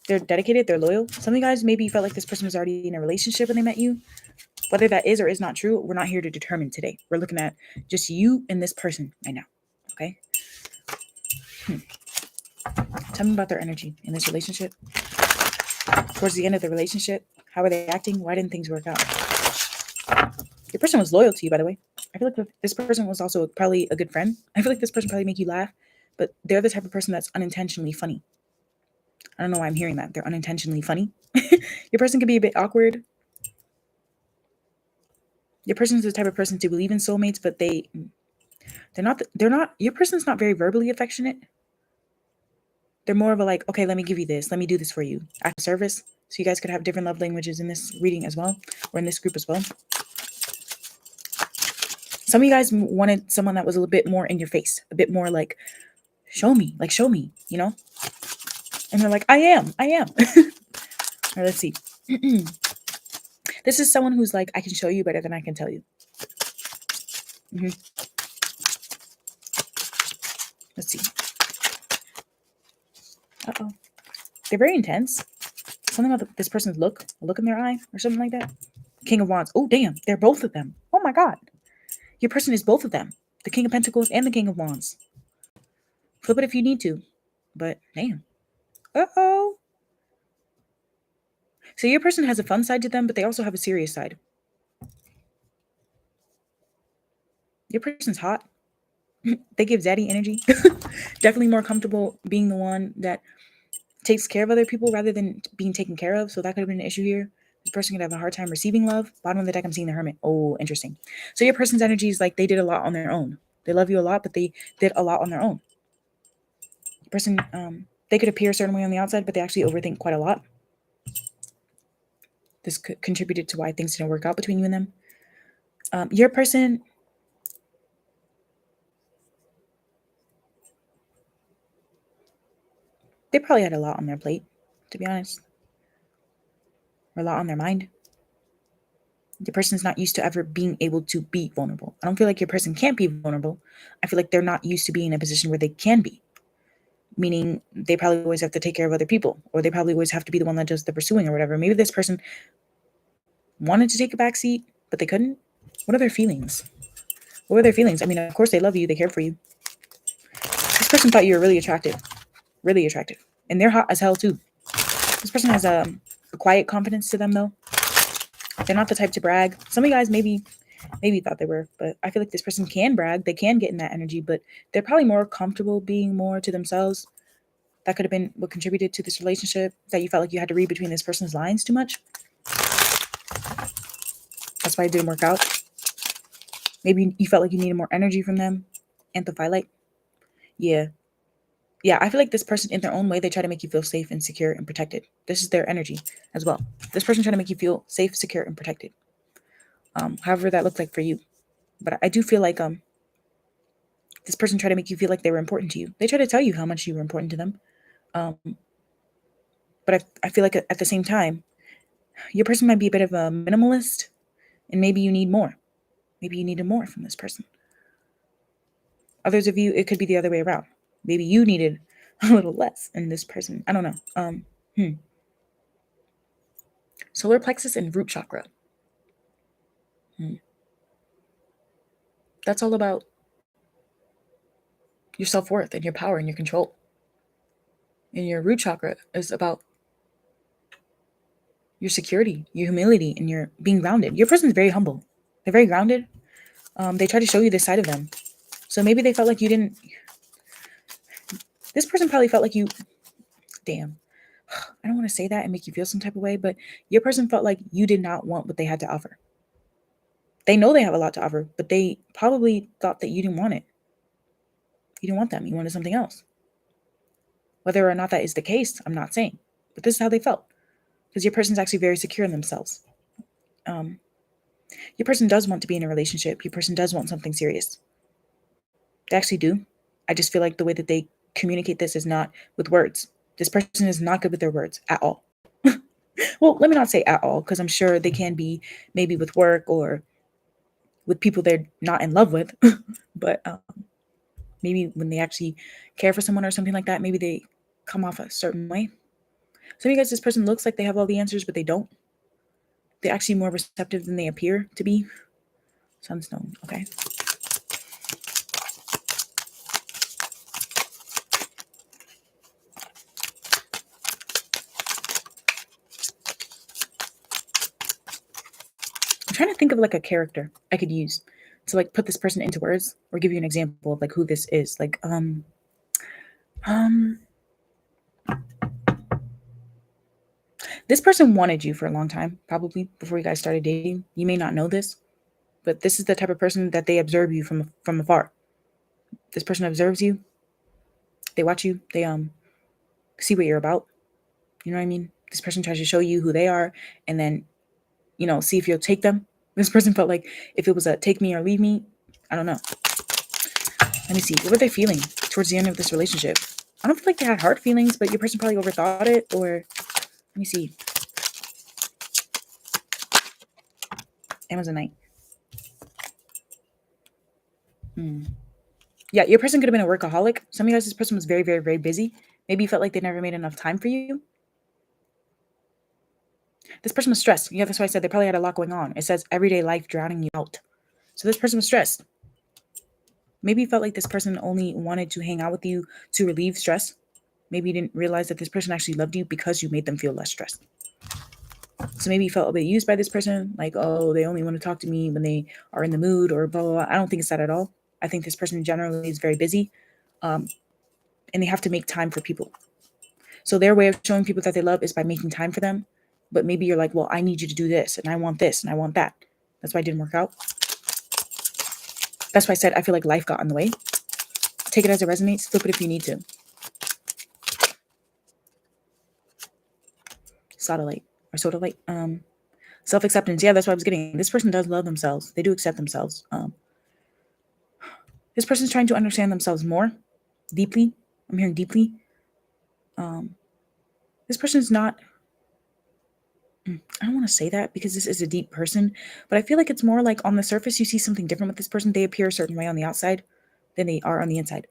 Speaker 1: They're dedicated. They're loyal. Some of you guys, maybe you felt like this person was already in a relationship when they met you. Whether that is or is not true, we're not here to determine today. We're looking at just you and this person right now. Okay? Tell me about their energy in this relationship. Towards the end of the relationship, how are they acting? Why didn't things work out? Your person was loyal to you, by the way. I feel like this person was also probably a good friend. I feel like this person probably make you laugh, but they're the type of person that's unintentionally funny. I don't know why I'm hearing that. They're unintentionally funny. Your person could be a bit awkward. Your person's the type of person to believe in soulmates, but they're not, your person's not very verbally affectionate. They're more of a like, okay, let me give you this. Let me do this for you. Act of service. So you guys could have different love languages in this reading as well, or in this group as well. Some of you guys wanted someone that was a little bit more in your face, a bit more like, show me, you know? And they're like, I am. Or let's see. This is someone who's like, I can show you better than I can tell you. Let's see. Uh-oh. They're very intense. Something about this person's look, a look in their eye or something like that. King of Wands. Oh, damn. They're both of them. Oh, my God. Your person is both of them. The King of Pentacles and the King of Wands. Flip it if you need to. But, damn. Uh-oh. So your person has a fun side to them, but they also have a serious side. Your person's hot. They give zaddy energy. Definitely more comfortable being the one that takes care of other people rather than being taken care of. So that could have been an issue here. This person could have a hard time receiving love. Bottom of the deck, I'm seeing the Hermit. Oh, interesting. So your person's energy is like they did a lot on their own. They love you a lot, but they did a lot on their own. The person, they could appear a certain way on the outside, but they actually overthink quite a lot. This contributed to why things didn't work out between you and them. Your person, they probably had a lot on their plate, to be honest. Or a lot on their mind. The person's not used to ever being able to be vulnerable. I don't feel like your person can't be vulnerable. I feel like they're not used to being in a position where they can be. meaning they probably always have to take care of other people, or they probably always have to be the one that does the pursuing or whatever. Maybe this person wanted to take a back seat, but they couldn't. What are their feelings? What were their feelings? I mean, of course they love you, they care for you. This person thought you were really attractive, and they're hot as hell too. This person has a quiet confidence to them though. They're not the type to brag. Some of you guys maybe thought they were, but I feel like this person can brag. They can get in that energy, but they're probably more comfortable being more to themselves. That could have been what contributed to this relationship, that you felt like you had to read between this person's lines too much. That's why it didn't work out. Maybe you felt like you needed more energy from them. Anthophilite. Yeah. Yeah, I feel like this person, in their own way, they try to make you feel safe and secure and protected. This is their energy as well. This person trying to make you feel safe, secure, and protected. However that looked like for you. But I do feel like this person tried to make you feel like they were important to you. They try to tell you how much you were important to them. But I feel like at the same time, your person might be a bit of a minimalist, and maybe you need more. Maybe you needed more from this person. Others of you, it could be the other way around. Maybe you needed a little less in this person. I don't know. Solar plexus and root chakra. That's all about your self-worth and your power and your control. And your root chakra is about your security, your humility, and your being grounded. Your person's very humble. They're very grounded. They try to show you this side of them. So maybe they felt like you didn't. This person probably felt like you. Damn. I don't want to say that and make you feel some type of way, but your person felt like you did not want what they had to offer. They know they have a lot to offer, but they probably thought that you didn't want it. You didn't want them. You wanted something else. Whether or not that is the case, I'm not saying. But this is how they felt. Because your person's actually very secure in themselves. Your person does want to be in a relationship. Your person does want something serious. They actually do. I just feel like the way that they communicate this is not with words. This person is not good with their words at all. Well, let me not say at all, because I'm sure they can be maybe with work or with people they're not in love with. But maybe when they actually care for someone or something like that, maybe they come off a certain way. Some of you guys, this person looks like they have all the answers, but they don't. They're actually more receptive than they appear to be. Sunstone, okay. I'm trying to think of like a character I could use to like put this person into words or give you an example of like who this is. Like, this person wanted you for a long time, probably before you guys started dating. You may not know this, but this is the type of person that they observe you from afar. This person observes you. They watch you. They see what you're about. You know what I mean? This person tries to show you who they are, and then see if you'll take them. This person felt like if it was a take me or leave me, I don't know. Let me see. What were they feeling towards the end of this relationship? I don't feel like they had hard feelings, but your person probably overthought it. Or let me see. Amazonite. Yeah, your person could have been a workaholic. Some of you guys, this person was very, very, very busy. Maybe you felt like they never made enough time for you. This person was stressed. Yeah, that's why I said they probably had a lot going on. It says everyday life drowning you out. So this person was stressed. Maybe you felt like this person only wanted to hang out with you to relieve stress. Maybe you didn't realize that this person actually loved you because you made them feel less stressed. So maybe you felt a bit used by this person, like, oh, they only want to talk to me when they are in the mood or blah, blah, blah. I don't think it's that at all. I think this person generally is very busy, and they have to make time for people. So their way of showing people that they love is by making time for them. But maybe you're like, well, I need you to do this, and I want this, and I want that. That's why it didn't work out. That's why I said I feel like life got in the way. Take it as it resonates. Flip it if you need to. Sodalite. Self-acceptance. Yeah, that's what I was getting. This person does love themselves. They do accept themselves. This person's trying to understand themselves more deeply. I'm hearing deeply. This person's not. I don't want to say that because this is a deep person, but I feel like it's more like on the surface you see something different with this person. They appear a certain way on the outside than they are on the inside.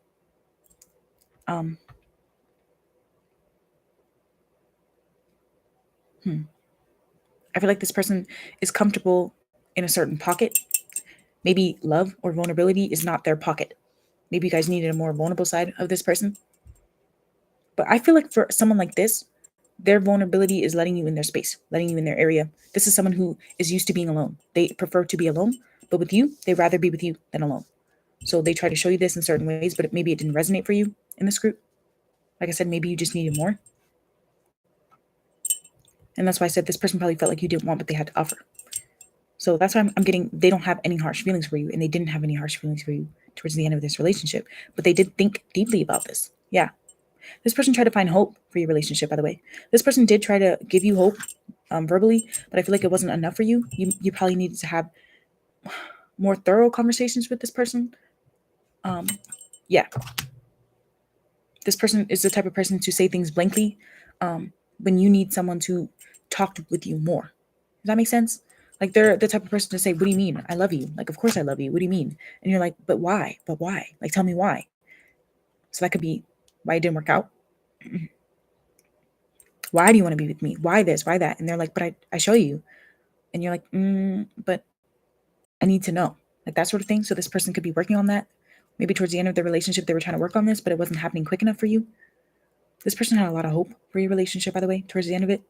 Speaker 1: I feel like this person is comfortable in a certain pocket. Maybe love or vulnerability is not their pocket. Maybe you guys needed a more vulnerable side of this person. But I feel like for someone like this, their vulnerability is letting you in their space, letting you in their area. This is someone who is used to being alone. They prefer to be alone, but with you, they'd rather be with you than alone. So they try to show you this in certain ways, but maybe it didn't resonate for you in this group. Like I said, maybe you just needed more. And that's why I said this person probably felt like you didn't want what they had to offer. So that's why I'm getting, they don't have any harsh feelings for you, and they didn't have any harsh feelings for you towards the end of this relationship. But they did think deeply about this. Yeah. This person tried to find hope for your relationship, by the way. This person did try to give you hope verbally, but I feel like it wasn't enough for you. You probably needed to have more thorough conversations with this person. Yeah. This person is the type of person to say things blankly when you need someone to talk with you more. Does that make sense? Like they're the type of person to say, what do you mean? I love you. Like, of course I love you. What do you mean? And you're like, but why? But why? Like, tell me why. So that could be why it didn't work out. Why do you want to be with me? Why this? Why that? And they're like, but I show you. And you're like, but I need to know. Like that sort of thing. So this person could be working on that. Maybe towards the end of the relationship, they were trying to work on this, but it wasn't happening quick enough for you. This person had a lot of hope for your relationship, by the way, towards the end of it.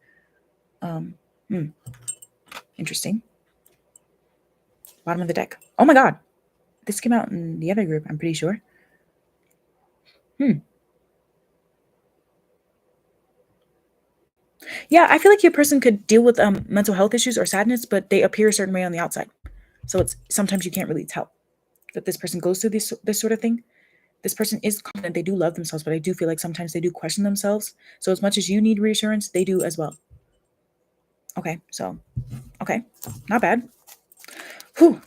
Speaker 1: Interesting. Bottom of the deck. Oh my God. This came out in the other group, I'm pretty sure. Yeah, I feel like your person could deal with mental health issues or sadness, but they appear a certain way on the outside. So it's sometimes you can't really tell that this person goes through this sort of thing. This person is confident, they do love themselves, but I do feel like sometimes they do question themselves. So as much as you need reassurance, they do as well. Okay, not bad. Whew.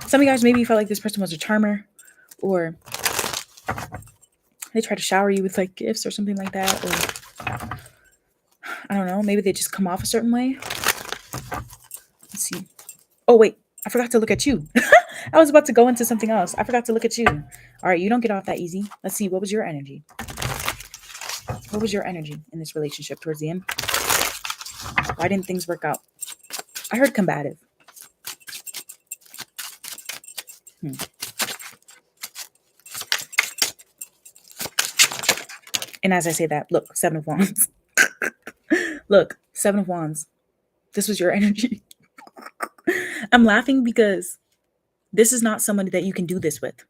Speaker 1: Some of you guys maybe felt like this person was a charmer, or they try to shower you with like gifts or something like that, or I don't know, maybe they just come off a certain way. Let's see. Oh wait, I forgot to look at you. I was about to go into something else. I forgot to look at you. All right, you don't get off that easy. Let's see, what was your energy? What was your energy in this relationship towards the end? Why didn't things work out? I heard combative. And as I say that, look, 7 of Wands. Look, 7 of Wands. This was your energy. I'm laughing because this is not someone that you can do this with.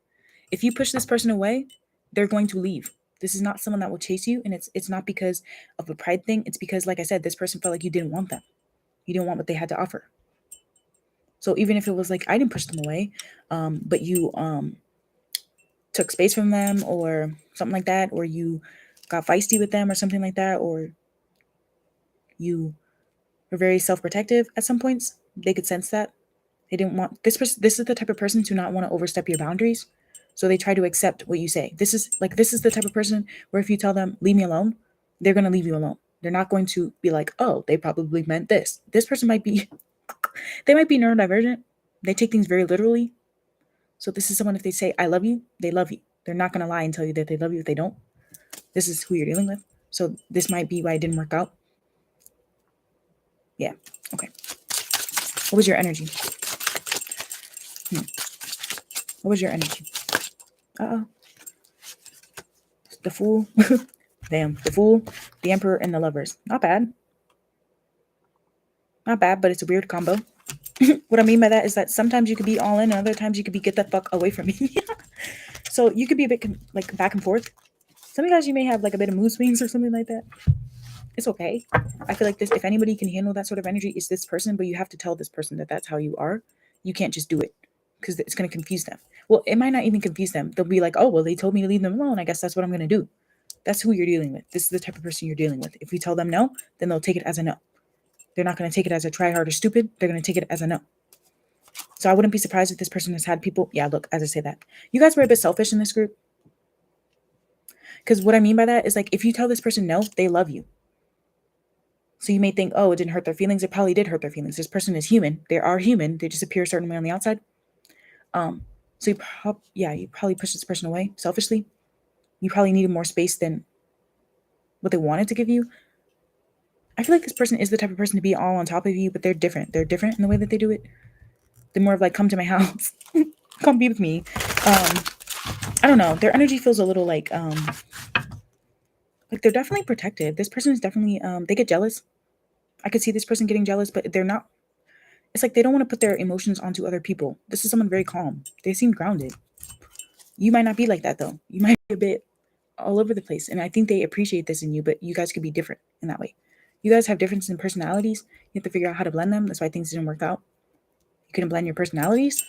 Speaker 1: If you push this person away, they're going to leave. This is not someone that will chase you, and it's not because of a pride thing. It's because, like I said, this person felt like you didn't want them. You didn't want what they had to offer. So even if it was like, I didn't push them away, but you took space from them or something like that, or you got feisty with them or something like that, or you were very self-protective at some points, they could sense that. They didn't want this person. This is the type of person to not want to overstep your boundaries. So they try to accept what you say. This is the type of person where if you tell them, leave me alone, they're going to leave you alone. They're not going to be like, oh, they probably meant this. This person might be, they might be neurodivergent. They take things very literally. So this is someone, if they say, I love you, they love you. They're not going to lie and tell you that they love you if they don't. This is who you're dealing with. So this might be why it didn't work out. Yeah. Okay. What was your energy? What was your energy? Uh-oh. The Fool. Damn. The Fool, the Emperor, and the Lovers. Not bad. Not bad, but it's a weird combo. What I mean by that is that sometimes you could be all in, and other times you could be get the fuck away from me. So you could be a bit like back and forth. Some of you guys, you may have like a bit of mood swings or something like that. It's okay. I feel like this, if anybody can handle that sort of energy, it's this person, but you have to tell this person that that's how you are. You can't just do it because it's going to confuse them. Well, it might not even confuse them. They'll be like, oh, well, they told me to leave them alone. I guess that's what I'm going to do. That's who you're dealing with. This is the type of person you're dealing with. If we tell them no, then they'll take it as a no. They're not going to take it as a try hard or stupid. They're going to take it as a no. So I wouldn't be surprised if this person has had people. Yeah, look, as I say that, you guys were a bit selfish in this group. Because what I mean by that is like, if you tell this person no, they love you. So you may think, oh, it didn't hurt their feelings. It probably did hurt their feelings. This person is human. They are human. They just appear a certain way on the outside. So you probably pushed this person away selfishly. You probably needed more space than what they wanted to give you. I feel like this person is the type of person to be all on top of you, but they're different. They're different in the way that they do it. They're more of like, come to my house, come be with me. I don't know. Their energy feels a little like they're definitely protective. This person is definitely they get jealous. I could see this person getting jealous, but they're not. It's like they don't want to put their emotions onto other people. This is someone very calm. They seem grounded. You might not be like that though. You might be a bit all over the place, and I think they appreciate this in you. But you guys could be different in that way. You guys have differences in personalities. You have to figure out how to blend them. That's why things didn't work out. You couldn't blend your personalities.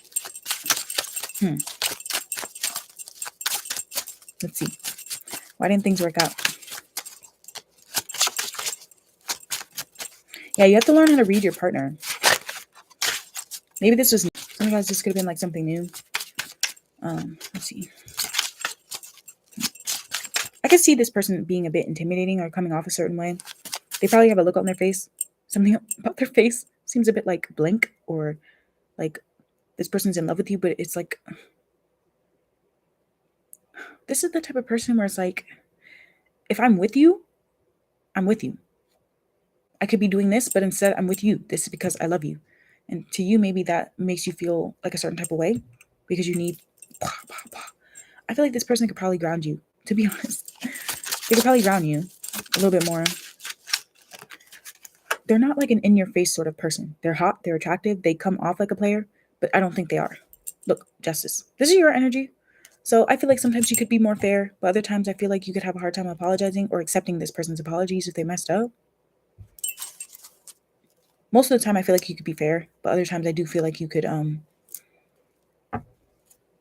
Speaker 1: Let's see. Why didn't things work out? Yeah, you have to learn how to read your partner. Maybe this was new. Some of you guys, this could have been like something new. Let's see. I could see this person being a bit intimidating or coming off a certain way. They probably have a look on their face. Something about their face seems a bit like blank, or like this person's in love with you, but it's like, this is the type of person where it's like, if I'm with you, I'm with you. I could be doing this, but instead I'm with you. This is because I love you. And to you, maybe that makes you feel like a certain type of way because you need. I feel like this person could probably ground you, to be honest. They could probably ground you a little bit more. They're not like an in-your-face sort of person. They're hot, they're attractive, they come off like a player, but I don't think they are. Look, Justice. This is your energy. So I feel like sometimes you could be more fair, but other times I feel like you could have a hard time apologizing or accepting this person's apologies if they messed up. Most of the time I feel like you could be fair, but other times I do feel like you could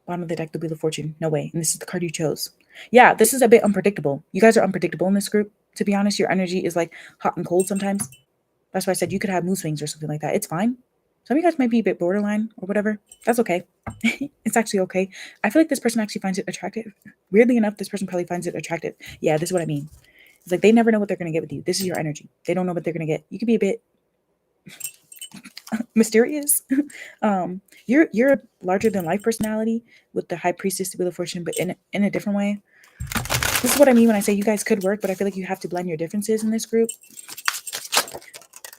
Speaker 1: bottom of the deck, the Wheel of Fortune. No way. And this is the card you chose. Yeah, this is a bit unpredictable. You guys are unpredictable in this group. To be honest, your energy is like hot and cold sometimes. That's why I said you could have mood swings or something like that. It's fine. Some of you guys might be a bit borderline or whatever. That's okay. It's actually okay. I feel like this person actually finds it attractive. Weirdly enough, this person probably finds it attractive. Yeah, this is what I mean. It's like they never know what they're going to get with you. This is your energy. They don't know what they're going to get. You could be a bit mysterious. You're a larger than life personality with the High Priestess, the Wheel of Fortune, but in a different way. This is what I mean when I say you guys could work, but I feel like you have to blend your differences in this group.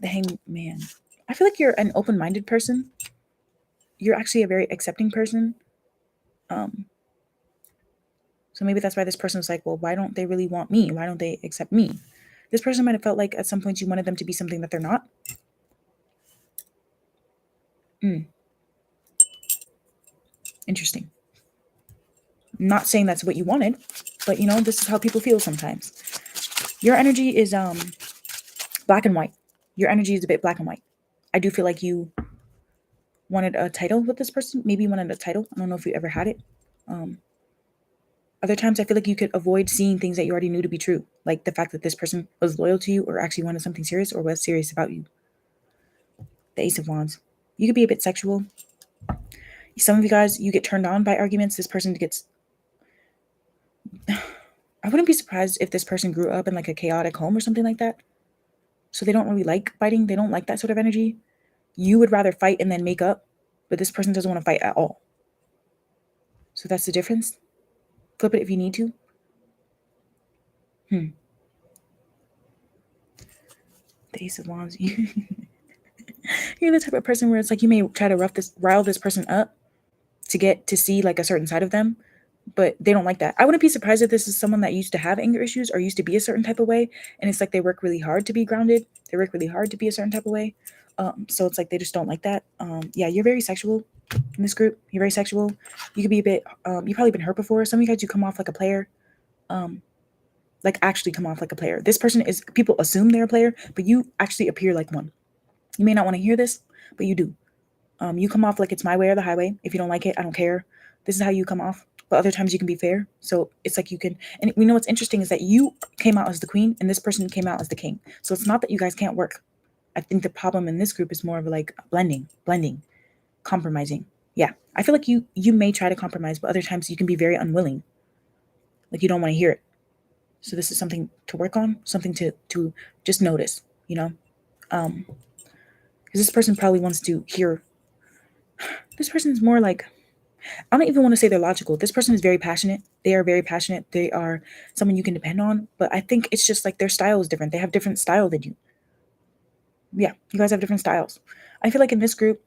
Speaker 1: The Hangman. I feel like you're an open-minded person. You're actually a very accepting person. So maybe that's why this person was like, well, why don't they really want me? Why don't they accept me? This person might have felt like at some point you wanted them to be something that they're not. Interesting. I'm not saying that's what you wanted, but you know, this is how people feel sometimes. Your energy is black and white. Your energy is a bit black and white. I do feel like you wanted a title with this person. Maybe you wanted a title. I don't know if you ever had it. Other times I feel like you could avoid seeing things that you already knew to be true. Like the fact that this person was loyal to you or actually wanted something serious or was serious about you. The Ace of Wands. You could be a bit sexual. Some of you guys, you get turned on by arguments. This person gets... I wouldn't be surprised if this person grew up in like a chaotic home or something like that. So they don't really like fighting. They don't like that sort of energy. You would rather fight and then make up, but this person doesn't want to fight at all. So that's the difference. Flip it if you need to. The Ace of Wands. You're the type of person where it's like you may try to rile this person up to get to see like a certain side of them, but they don't like that. I wouldn't be surprised if this is someone that used to have anger issues or used to be a certain type of way, and it's like they work really hard to be grounded. They work really hard to be a certain type of way. So it's like they just don't like that. Yeah, you're very sexual in this group. You're very sexual. You could be a bit, you've probably been hurt before. Some of you guys, you come off like a player. Like actually come off like a player. This person is, people assume they're a player, but you actually appear like one. You may not want to hear this, but you do. You come off like it's my way or the highway. If you don't like it, I don't care. This is how you come off. But other times you can be fair. So it's like you can, and we know what's interesting is that you came out as the queen and this person came out as the king. So it's not that you guys can't work. I think the problem in this group is more of like blending, compromising. Yeah, I feel like you may try to compromise, but other times you can be very unwilling. Like you don't want to hear it. So this is something to work on, something to just notice, you know? Because this person probably wants to hear. This person's more like, I don't even want to say they're logical. This person is very passionate. They are very passionate. They are someone you can depend on. But I think it's just like their style is different. They have different style than you. Yeah, you guys have different styles. I feel like in this group,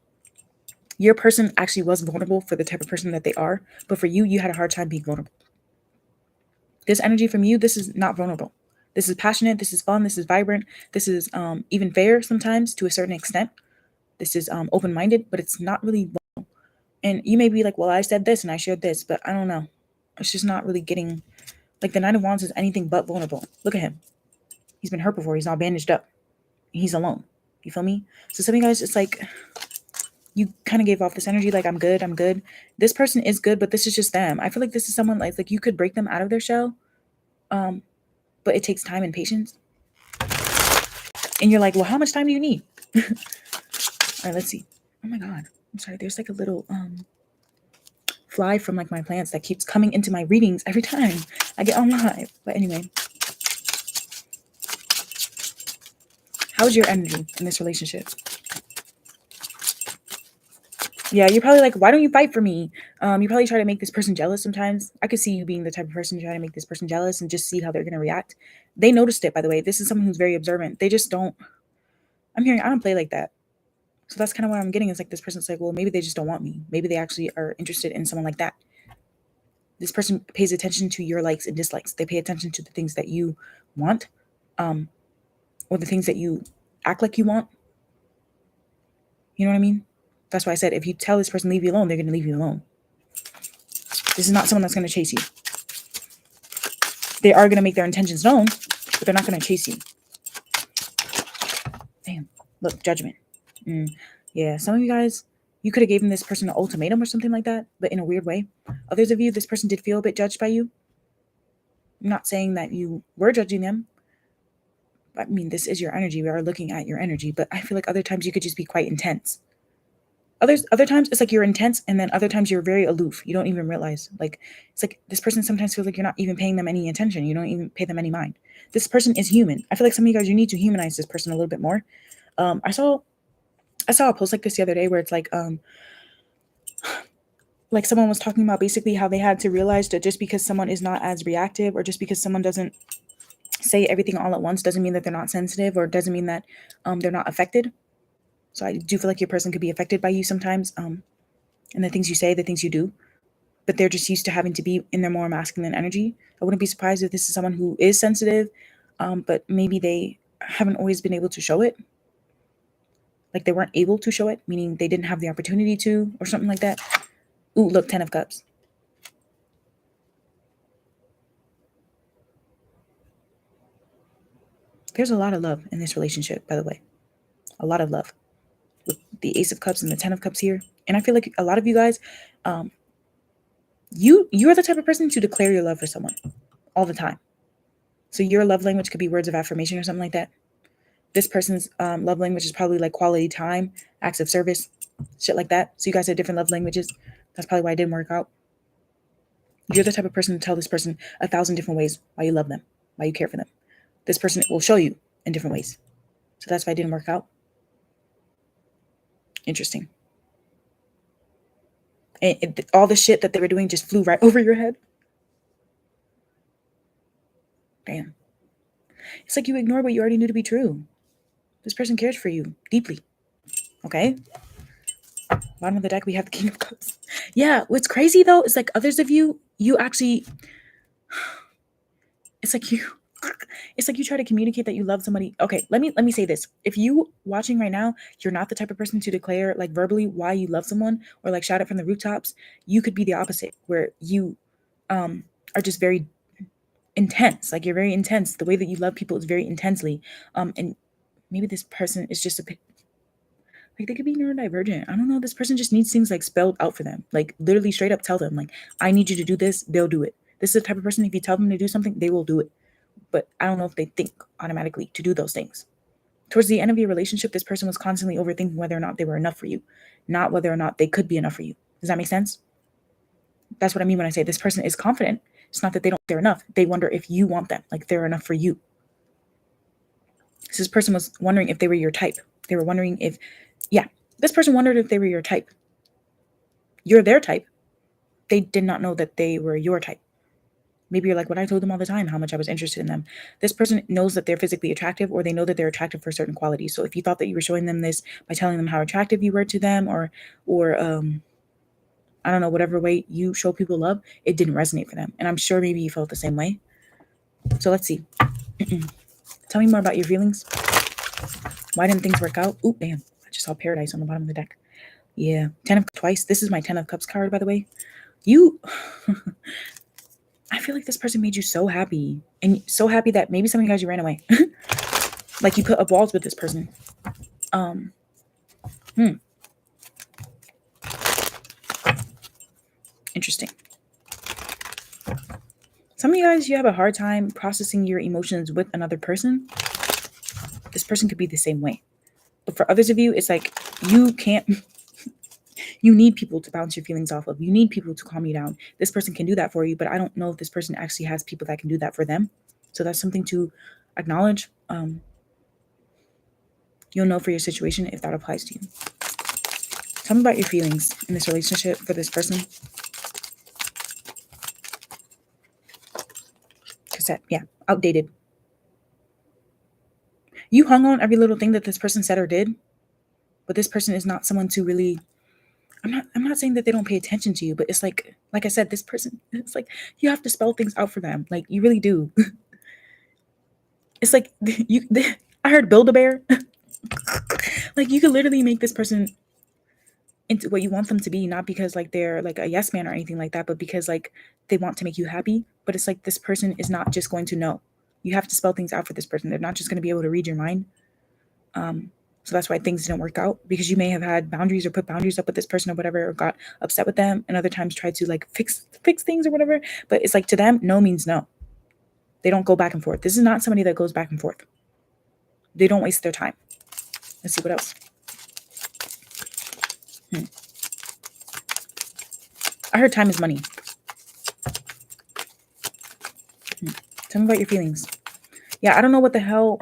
Speaker 1: your person actually was vulnerable for the type of person that they are, but for you, you had a hard time being vulnerable. This energy from you, this is not vulnerable. This is passionate, this is fun, this is vibrant, this is even fair sometimes to a certain extent. This is open-minded, but it's not really vulnerable. And you may be like, well, I said this and I shared this, but I don't know. It's just not really getting, like the Nine of Wands is anything but vulnerable. Look at him. He's been hurt before. He's all bandaged up. He's alone. You feel me? So some of you guys, it's like you kind of gave off this energy like, I'm good, I'm good. This person is good, but this is just them. I feel like this is someone like you could break them out of their shell, but it takes time and patience. And you're like, well, how much time do you need? All right, let's see. Oh my God. I'm sorry. There's like a little fly from like my plants that keeps coming into my readings every time I get on live. But anyway, how's your energy in this relationship? Yeah, you're probably like, why don't you fight for me? You probably try to make this person jealous sometimes. I could see you being the type of person to try to make this person jealous and just see how they're going to react. They noticed it, by the way. This is someone who's very observant. They just don't, I'm hearing, I don't play like that. So that's kind of what I'm getting is like this person's like, well, maybe they just don't want me. Maybe they actually are interested in someone like that. This person pays attention to your likes and dislikes. They pay attention to the things that you want, or the things that you act like you want. You know what I mean? That's why I said, if you tell this person leave you alone, they're going to leave you alone. This is not someone that's going to chase you. They are going to make their intentions known, but they're not going to chase you. Damn. Look, judgment. Yeah, some of you guys, you could have given this person an ultimatum or something like that, but in a weird way. Others of you, this person did feel a bit judged by you. I'm not saying that you were judging them. I mean, this is your energy. We are looking at your energy, but I feel like other times you could just be quite intense. Other times it's like you're intense, and then other times you're very aloof. You don't even realize. Like, it's like this person sometimes feels like you're not even paying them any attention. You don't even pay them any mind. This person is human. I feel like some of you guys, you need to humanize this person a little bit more. I saw a post like this the other day where it's like someone was talking about basically how they had to realize that just because someone is not as reactive, or just because someone doesn't say everything all at once, doesn't mean that they're not sensitive, or doesn't mean that they're not affected. So I do feel like your person could be affected by you sometimes, and the things you say, the things you do, but they're just used to having to be in their more masculine energy. I wouldn't be surprised if this is someone who is sensitive, but maybe they haven't always been able to show it. Like they weren't able to show it, meaning they didn't have the opportunity to, or something like that. Ooh, look, 10 of Cups. There's a lot of love in this relationship, by the way. A lot of love. With the Ace of Cups and the 10 of Cups here. And I feel like a lot of you guys, you are the type of person to declare your love for someone all the time. So your love language could be words of affirmation or something like that. This person's love language is probably like quality time, acts of service, shit like that. So you guys have different love languages. That's probably why it didn't work out. You're the type of person to tell this person 1,000 different ways why you love them, why you care for them. This person will show you in different ways. So that's why it didn't work out. Interesting. And all the shit that they were doing just flew right over your head. Damn. It's like you ignored what you already knew to be true. This person cares for you deeply. Okay? Bottom of the deck, we have the King of Cups. Yeah, what's crazy though is like others of you, you actually, it's like you try to communicate that you love somebody. Okay, let me say this. If you watching right now, you're not the type of person to declare like verbally why you love someone or like shout it from the rooftops. You could be the opposite, where you are just very intense. Like you're very intense. The way that you love people is very intensely. And maybe this person is just like they could be neurodivergent. I don't know. This person just needs things like spelled out for them. Like literally straight up tell them like, I need you to do this. They'll do it. This is the type of person, if you tell them to do something, they will do it. But I don't know if they think automatically to do those things. Towards the end of your relationship, this person was constantly overthinking whether or not they were enough for you, not whether or not they could be enough for you. Does that make sense? That's what I mean when I say this person is confident. It's not that they're enough. They wonder if you want them, like they're enough for you. So this person was wondering if they were your type. They were wondering if, this person wondered if they were your type. You're their type. They did not know that they were your type. Maybe you're like, what I told them all the time, how much I was interested in them. This person knows that they're physically attractive, or they know that they're attractive for certain qualities. So if you thought that you were showing them this by telling them how attractive you were to them, or I don't know, whatever way you show people love, it didn't resonate for them. And I'm sure maybe you felt the same way. So let's see. Tell me more about your feelings. Why didn't things work out? Ooh, damn. I just saw paradise on the bottom of the deck. Yeah. 10 of twice. This is my 10 of cups card, by the way. You, I feel like this person made you so happy. And so happy that maybe some of you guys, you ran away. Like you put up walls with this person. Interesting. Some of you guys, you have a hard time processing your emotions with another person. This person could be the same way. But for others of you, it's like you can't, you need people to bounce your feelings off of. You need people to calm you down. This person can do that for you, but I don't know if this person actually has people that can do that for them. So that's something to acknowledge. You'll know for your situation if that applies to you. Tell me about your feelings in this relationship for this person. Cassette, yeah, outdated. You hung on every little thing that this person said or did, but this person is not someone to really, I'm not saying that they don't pay attention to you, but it's like I said, this person, it's like you have to spell things out for them. Like you really do. It's like I heard Build-A-Bear. Like you could literally make this person into what you want them to be, not because like they're like a yes man or anything like that, but because like they want to make you happy. But it's like this person is not just going to know. You have to spell things out for this person. They're not just going to be able to read your mind. So that's why things didn't work out, because you may have had boundaries or put boundaries up with this person or whatever, or got upset with them, and other times tried to like fix things or whatever. But it's like to them, no means no. They don't go back and forth. This is not somebody that goes back and forth. They don't waste their time. Let's see what else. I heard time is money. Tell me about your feelings. Yeah, I don't know what the hell.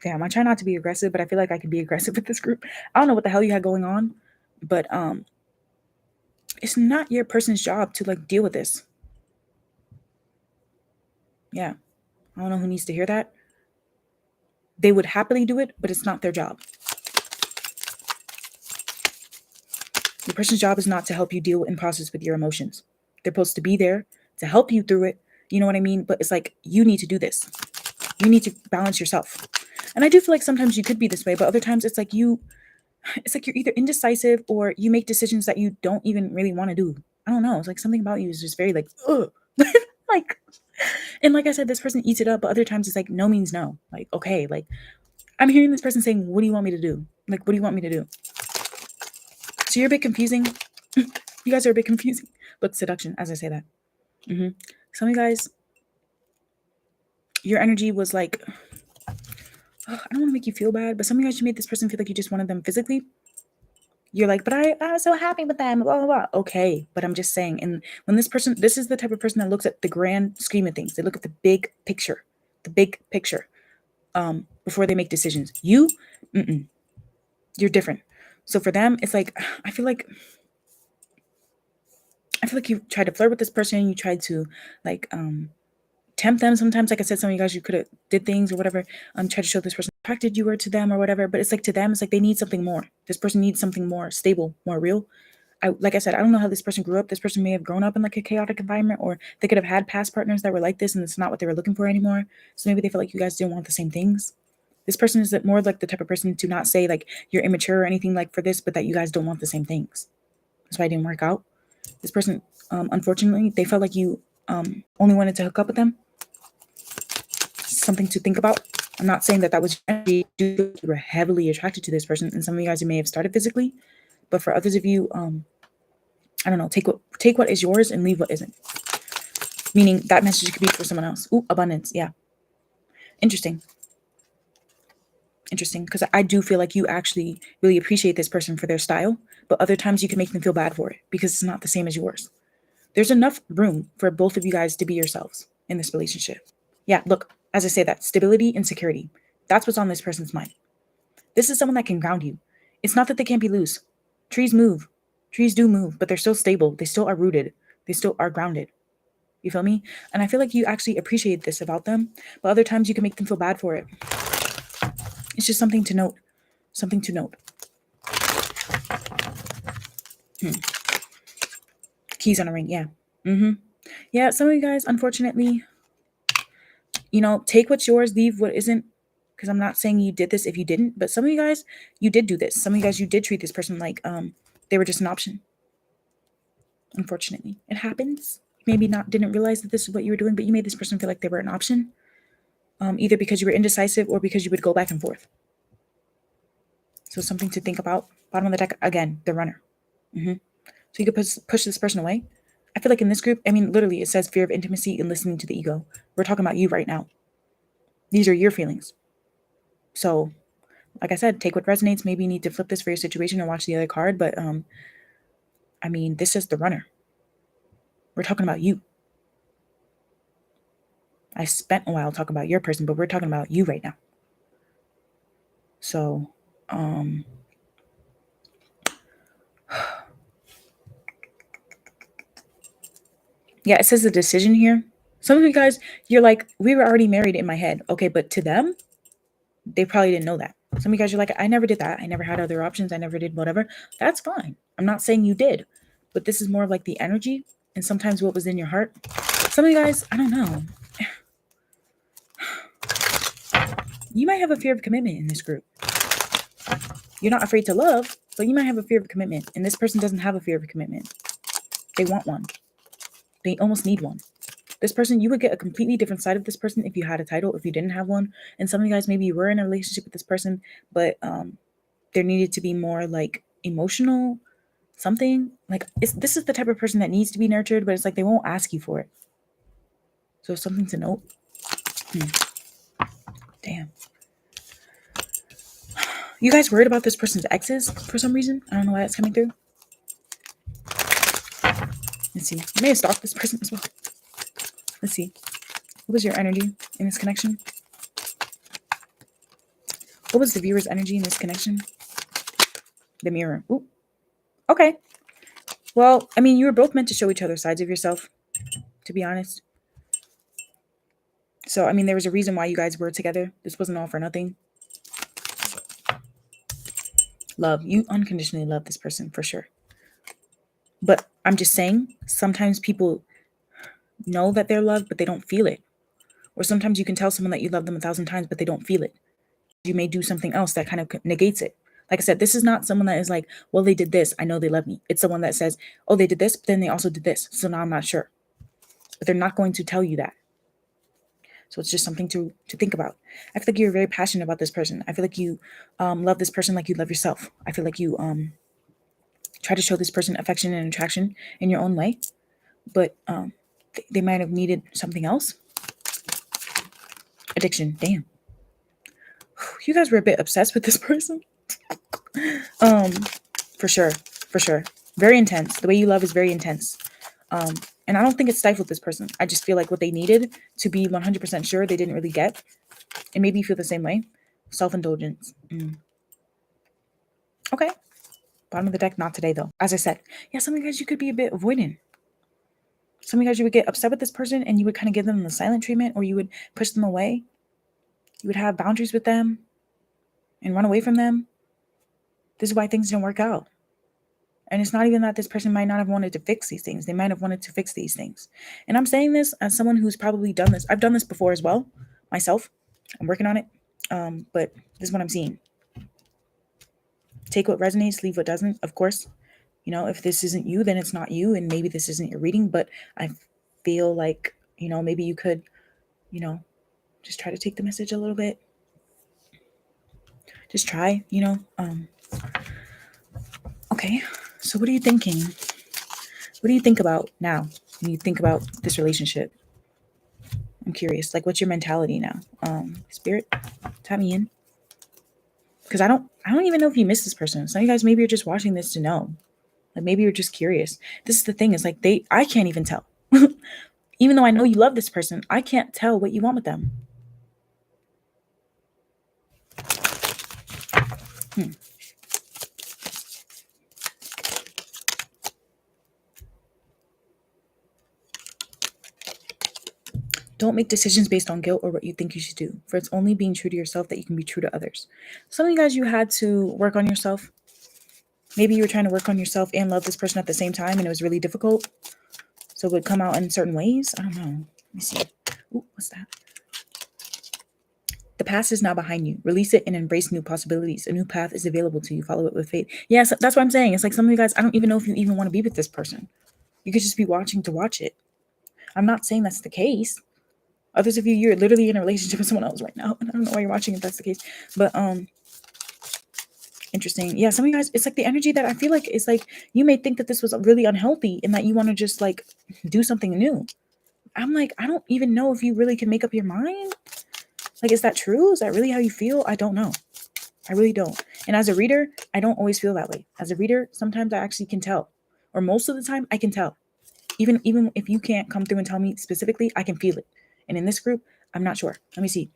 Speaker 1: Damn, I try not to be aggressive, but I feel like I can be aggressive with this group. I don't know what the hell you had going on, but it's not your person's job to like deal with this. Yeah, I don't know who needs to hear that. They would happily do it, but it's not their job. Your person's job is not to help you deal and process with your emotions. They're supposed to be there to help you through it. You know what I mean? But it's like, you need to do this. You need to balance yourself. And I do feel like sometimes you could be this way, but other times it's like you're either indecisive or you make decisions that you don't even really want to do. I don't know. It's like something about you is just very like, ugh. Like, and like I said, this person eats it up, but other times it's like, no means no. Like, okay, like I'm hearing this person saying, what do you want me to do? Like, what do you want me to do? So you're a bit confusing. You guys are a bit confusing. Look, seduction, as I say that. Some of you guys, your energy was like, I don't want to make you feel bad, but some of you guys, you made this person feel like you just wanted them physically. You're like, but I was so happy with them, blah, blah, blah. Okay, but I'm just saying, and when this is the type of person that looks at the grand scheme of things. They look at the big picture, before they make decisions. You're different. So for them, it's like, I feel like you tried to flirt with this person. You tried to like, tempt them sometimes. Like I said, some of you guys, you could have did things or whatever, try to show this person how attracted you were to them or whatever. But it's like to them, it's like they need something more. This person needs something more stable, more real. Like I said, I don't know how this person grew up. This person may have grown up in like a chaotic environment, or they could have had past partners that were like this and it's not what they were looking for anymore. So maybe they felt like you guys didn't want the same things. This person is more like the type of person to not say like you're immature or anything like for this, but that you guys don't want the same things. That's why it didn't work out. This person, unfortunately, they felt like you only wanted to hook up with them. Something to think about. I'm not saying that was your energy. You were heavily attracted to this person, and some of you guys, you may have started physically, but for others of you, I don't know, take what is yours and leave what isn't. Meaning that message could be for someone else. Ooh, abundance. Yeah. Interesting, because I do feel like you actually really appreciate this person for their style, but other times you can make them feel bad for it because it's not the same as yours. There's enough room for both of you guys to be yourselves in this relationship. Yeah, look, as I say that, stability and security, that's what's on this person's mind. This is someone that can ground you. It's not that they can't be loose. Trees move. Trees do move, but they're still stable. They still are rooted. They still are grounded. You feel me? And I feel like you actually appreciate this about them, but other times you can make them feel bad for it. It's just something to note. Something to note. Keys on a ring, yeah. Yeah, some of you guys, unfortunately, take what's yours, leave what isn't. Because I'm not saying you did this if you didn't, but some of you guys, you did do this. Some of you guys, you did treat this person like they were just an option. Unfortunately, it happens. Maybe didn't realize that this is what you were doing, but you made this person feel like they were an option, either because you were indecisive or because you would go back and forth. So something to think about. Bottom of the deck, again, the runner. So you could push this person away. I feel like in this group, literally it says fear of intimacy and listening to the ego. We're talking about you right now. These are your feelings. So, like I said, take what resonates. Maybe you need to flip this for your situation and watch the other card. But, this is the runner. We're talking about you. I spent a while talking about your person, but we're talking about you right now. So, yeah, it says a decision here. Some of you guys, you're like, we were already married in my head. Okay, but to them, they probably didn't know that. Some of you guys are like, I never did that. I never had other options. I never did whatever. That's fine. I'm not saying you did, but this is more of like the energy and sometimes what was in your heart. Some of you guys, I don't know. You might have a fear of commitment in this group. You're not afraid to love, but you might have a fear of commitment. And this person doesn't have a fear of commitment. They want one. They almost need one. This person, you would get a completely different side of this person if you had a title, if you didn't have one. And some of you guys, maybe you were in a relationship with this person, but there needed to be more like emotional something. Like this is the type of person that needs to be nurtured, but it's like they won't ask you for it. So something to note. Damn. You guys worried about this person's exes for some reason? I don't know why that's coming through. Let's see. You may have stalked this person as well. Let's see. What was your energy in this connection? What was the viewer's energy in this connection? The mirror. Ooh. Okay. Well, you were both meant to show each other sides of yourself, to be honest. So, there was a reason why you guys were together. This wasn't all for nothing. Love. You unconditionally love this person, for sure. But I'm just saying, sometimes people know that they're loved, but they don't feel it. Or sometimes you can tell someone that you love them 1,000 times, but they don't feel it. You may do something else that kind of negates it. Like I said, this is not someone that is like, well, they did this, I know they love me. It's someone that says, oh, they did this, but then they also did this. So now I'm not sure. But they're not going to tell you that. So it's just something to think about. I feel like you're very passionate about this person. I feel like you love this person like you love yourself. I feel like you try to show this person affection and attraction in your own way. But they might have needed something else. Addiction. Damn. You guys were a bit obsessed with this person. For sure. Very intense. The way you love is very intense. And I don't think it stifled this person. I just feel like what they needed to be 100% sure they didn't really get. And maybe you feel the same way. Self-indulgence. Okay. Bottom of the deck, not today though. As I said, yeah, some of you guys, you could be a bit avoidant. Some of you guys, you would get upset with this person and you would kind of give them the silent treatment, or you would push them away. You would have boundaries with them and run away from them. This is why things don't work out. And it's not even that this person might not have wanted to fix these things. They might have wanted to fix these things. And I'm saying this as someone who's probably done this. I've done this before as well, myself. I'm working on it. But this is what I'm seeing. Take what resonates, leave what doesn't, of course. If this isn't you, then it's not you. And maybe this isn't your reading. But I feel like, maybe you could, just try to take the message a little bit. Just try, Okay. So what are you thinking? What do you think about now when you think about this relationship? I'm curious. Like, what's your mentality now? Spirit, tap me in. Because I don't even know if you miss this person. Some of you guys, maybe you're just watching this to know. Like, maybe you're just curious. This is the thing, is like I can't even tell. Even though I know you love this person, I can't tell what you want with them. Don't make decisions based on guilt or what you think you should do, for it's only being true to yourself that you can be true to others. Some of you guys, you had to work on yourself. Maybe you were trying to work on yourself and love this person at the same time, and it was really difficult. So it would come out in certain ways. I don't know. Let me see. Ooh, what's that? The past is now behind you. Release it and embrace new possibilities. A new path is available to you. Follow it with faith. Yes, that's what I'm saying. It's like some of you guys, I don't even know if you even want to be with this person. You could just be watching to watch it. I'm not saying that's the case. Others of you, you're literally in a relationship with someone else right now. And I don't know why you're watching if that's the case. But interesting. Yeah, some of you guys, it's like the energy that I feel like is like you may think that this was really unhealthy and that you want to just like do something new. I'm like, I don't even know if you really can make up your mind. Like, is that true? Is that really how you feel? I don't know. I really don't. And as a reader, I don't always feel that way. As a reader, sometimes I actually can tell. Or most of the time, I can tell. Even if you can't come through and tell me specifically, I can feel it. And in this group, I'm not sure. Let me see.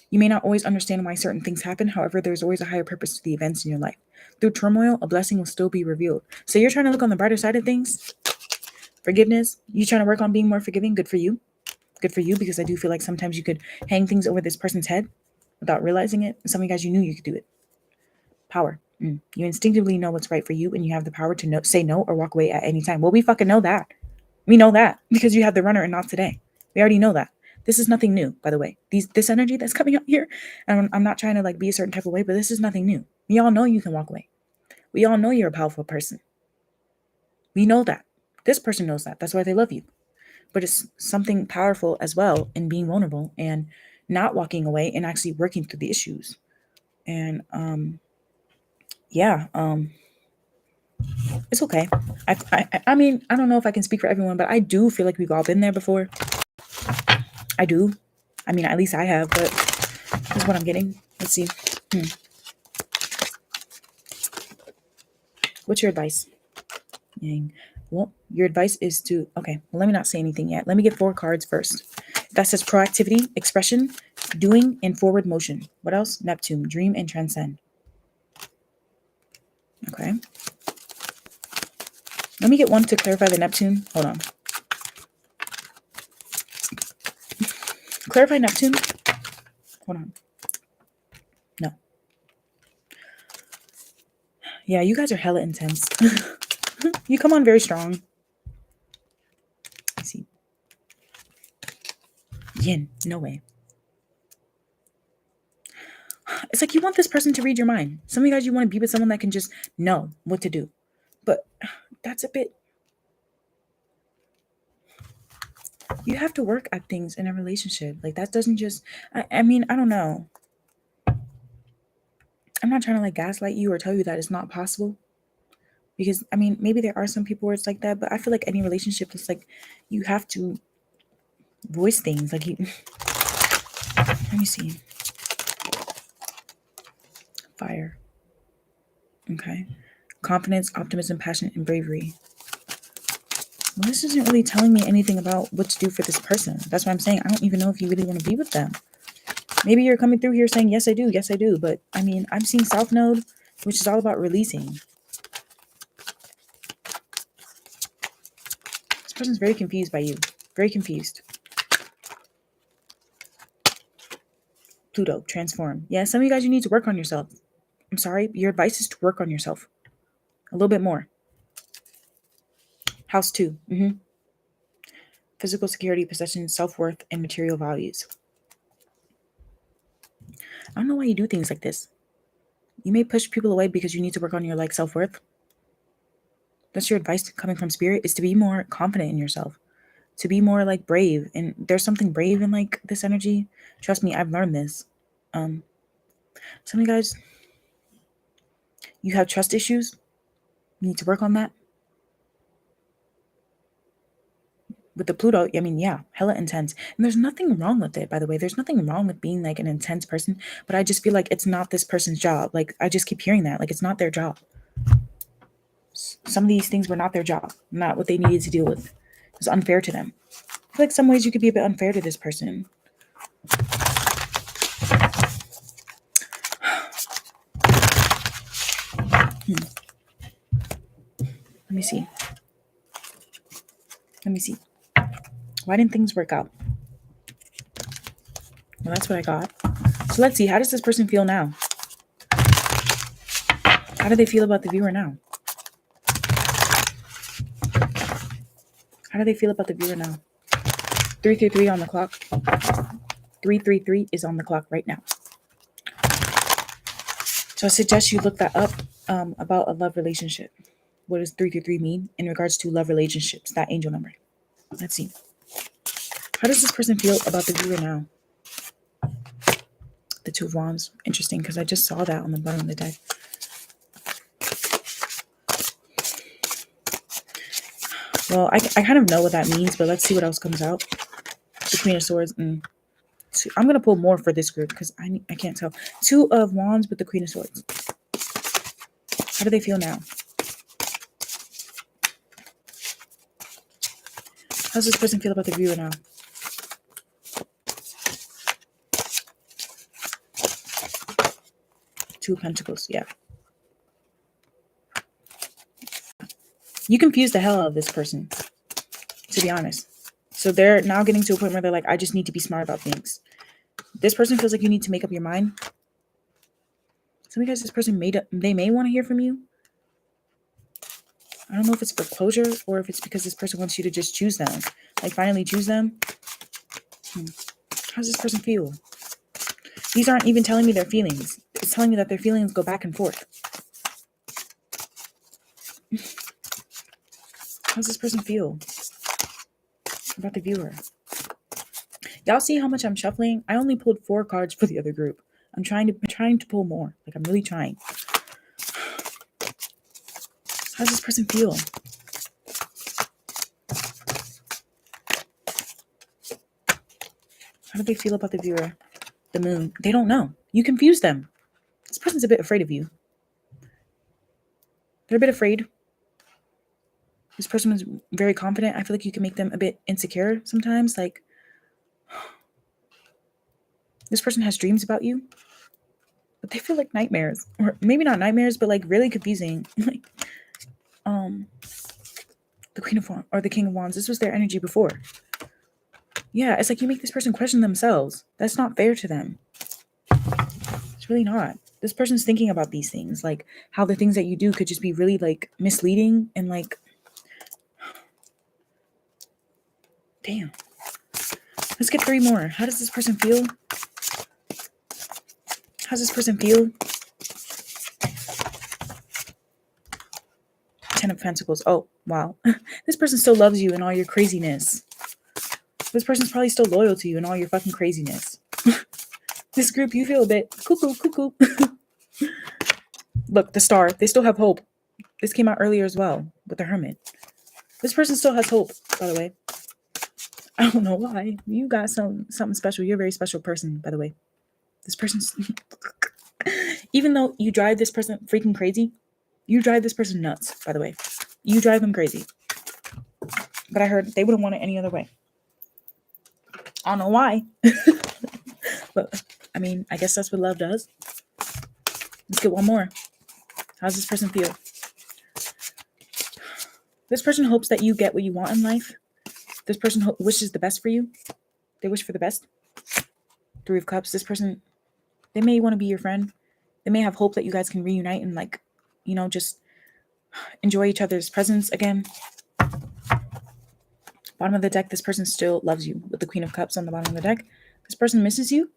Speaker 1: You may not always understand why certain things happen. However, there's always a higher purpose to the events in your life. Through turmoil, a blessing will still be revealed. So you're trying to look on the brighter side of things. Forgiveness. You trying to work on being more forgiving. Good for you. Good for you, because I do feel like sometimes you could hang things over this person's head without realizing it. Some of you guys, you knew you could do it. Power. You instinctively know what's right for you, and you have the power to say no or walk away at any time. Well, we fucking know that. We know that because you have the runner and not today. We already know that. This is nothing new, by the way. This energy that's coming out here, and I'm not trying to like be a certain type of way, but this is nothing new. We all know you can walk away. We all know you're a powerful person. We know that. This person knows that. That's why they love you. But it's something powerful as well in being vulnerable and not walking away and actually working through the issues. And it's okay. I mean, I don't know if I can speak for everyone, but I do feel like we've all been there before. I do. I mean, at least I have, but this is what I'm getting. Let's see. What's your advice? Well, your advice is to, okay, well, let me not say anything yet. Let me get 4 cards first. That says proactivity, expression, doing, and forward motion. What else? Neptune, dream, and transcend. Okay. Let me get one to clarify the Neptune. Hold on. Clarify Neptune. Hold on. No. Yeah, you guys are hella intense. You come on very strong. Let's see. Yin. No way. It's like you want this person to read your mind. Some of you guys, you want to be with someone that can just know what to do. But that's a bit... You have to work at things in a relationship. Like, that doesn't just... I mean, I don't know. I'm not trying to like gaslight you or tell you that it's not possible. Because, I mean, maybe there are some people where it's like that, but I feel like any relationship is like, you have to voice things. Like, let me see. Fire. Okay. Confidence, optimism, passion, and bravery. Well, this isn't really telling me anything about what to do for this person. That's what I'm saying. I don't even know if you really want to be with them. Maybe you're coming through here saying, yes, I do. Yes, I do. But, I mean, I'm seeing South Node, which is all about releasing. This person's very confused by you. Very confused. Pluto, transform. Yeah, some of you guys, you need to work on yourself. I'm sorry. Your advice is to work on yourself. A little bit more. House 2. Physical security, possession, self-worth, and material values. I don't know why you do things like this. You may push people away because you need to work on your like self-worth. That's your advice coming from spirit, is to be more confident in yourself. To be more like brave. And there's something brave in like this energy. Trust me, I've learned this. Some of you guys, you have trust issues. You need to work on that. With the Pluto, I mean, yeah, hella intense. And there's nothing wrong with it, by the way. There's nothing wrong with being like an intense person. But I just feel like it's not this person's job. Like, I just keep hearing that. Like, it's not their job. Some of these things were not their job. Not what they needed to deal with. It was unfair to them. I feel like some ways you could be a bit unfair to this person. Let me see. Why didn't things work out? Well, that's what I got. So let's see. How does this person feel now? How do they feel about the viewer now? How do they feel about the viewer now? 333 on the clock. 333 is on the clock right now. So I suggest you look that up about a love relationship. What does 333 mean in regards to love relationships? That angel number. Let's see. How does this person feel about the viewer now? The Two of Wands. Interesting, because I just saw that on the bottom of the deck. Well, I kind of know what that means, but let's see what else comes out. The Queen of Swords. I'm going to pull more for this group because I can't tell. Two of Wands with the Queen of Swords. How do they feel now? How does this person feel about the viewer now? Two of Pentacles, yeah. You confuse the hell out of this person, to be honest. So they're now getting to a point where they're like, I just need to be smart about things. This person feels like you need to make up your mind. Some of you guys, this person they may want to hear from you. I don't know if it's for closure or if it's because this person wants you to just choose them. Like finally choose them. How does this person feel? These aren't even telling me their feelings. It's telling me that their feelings go back and forth. How does this person feel about the viewer? Y'all see how much I'm shuffling? I only pulled 4 cards for the other group. I'm trying to pull more. Like I'm really trying. How does this person feel? How do they feel about the viewer? The Moon. They don't know. You confuse them. This person's a bit afraid of you. They're a bit afraid. This person is very confident. I feel like you can make them a bit insecure sometimes. Like, this person has dreams about you, but they feel like nightmares. Or maybe not nightmares, but like really confusing. Like, the Queen of Wands or the King of Wands. This was their energy before. Yeah, it's like you make this person question themselves. That's not fair to them. It's really not. This person's thinking about these things, like how the things that you do could just be really like misleading and like, damn. Let's get 3 more. How does this person feel? How does this person feel? 10 of Pentacles. Oh, wow. This person still loves you in all your craziness. This person's probably still loyal to you in all your fucking craziness. This group, you feel a bit cuckoo. Look, the Star. They still have hope. This came out earlier as well with the Hermit. This person still has hope, by the way. I don't know why. You got something special. You're a very special person, by the way. This person's... Even though you drive this person freaking crazy, you drive this person nuts, by the way. You drive them crazy. But I heard they wouldn't want it any other way. I don't know why. But, I mean, I guess that's what love does. Let's get one more. How does this person feel? This person hopes that you get what you want in life. This person wishes the best for you. They wish for the best. 3 of Cups. This person, they may want to be your friend. They may have hope that you guys can reunite and like, you know, just enjoy each other's presence again. Bottom of the deck, this person still loves you with the Queen of Cups on the bottom of the deck. This person misses you,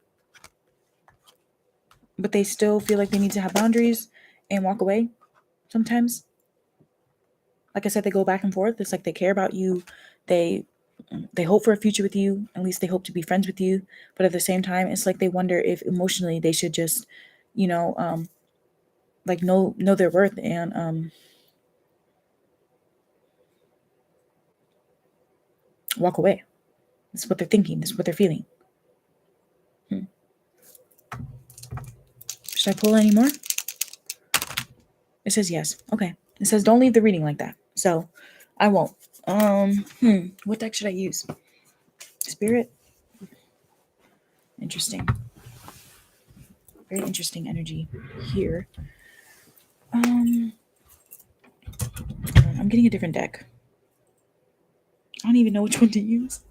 Speaker 1: but they still feel like they need to have boundaries and walk away sometimes. Like I said, they go back and forth. It's like they care about you. They hope for a future with you. At least they hope to be friends with you. But at the same time, it's like they wonder if emotionally they should just, you know, like know their worth and walk away. This is what they're thinking. This is what they're feeling. Should I pull any more? It says yes. Okay. It says don't leave the reading like that. So I won't. What deck should I use? Spirit? Interesting. Very interesting energy here. I'm getting a different deck. I don't even know which one to use.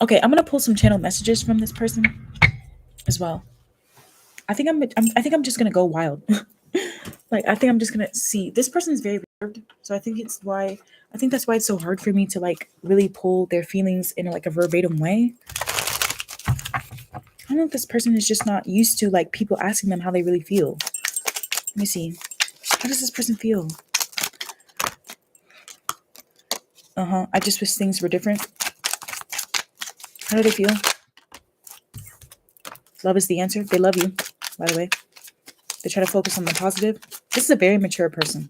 Speaker 1: Okay, I'm gonna pull some channel messages from this person as well. I think I'm just gonna go wild. Like, I think I'm just gonna see. This person is very reserved, so I think that's why it's so hard for me to like really pull their feelings in like a verbatim way. I don't know if this person is just not used to like people asking them how they really feel. Let me see. How does this person feel? I just wish things were different. How do they feel? Love is the answer. They love you, by the way. They try to focus on the positive. This is a very mature person.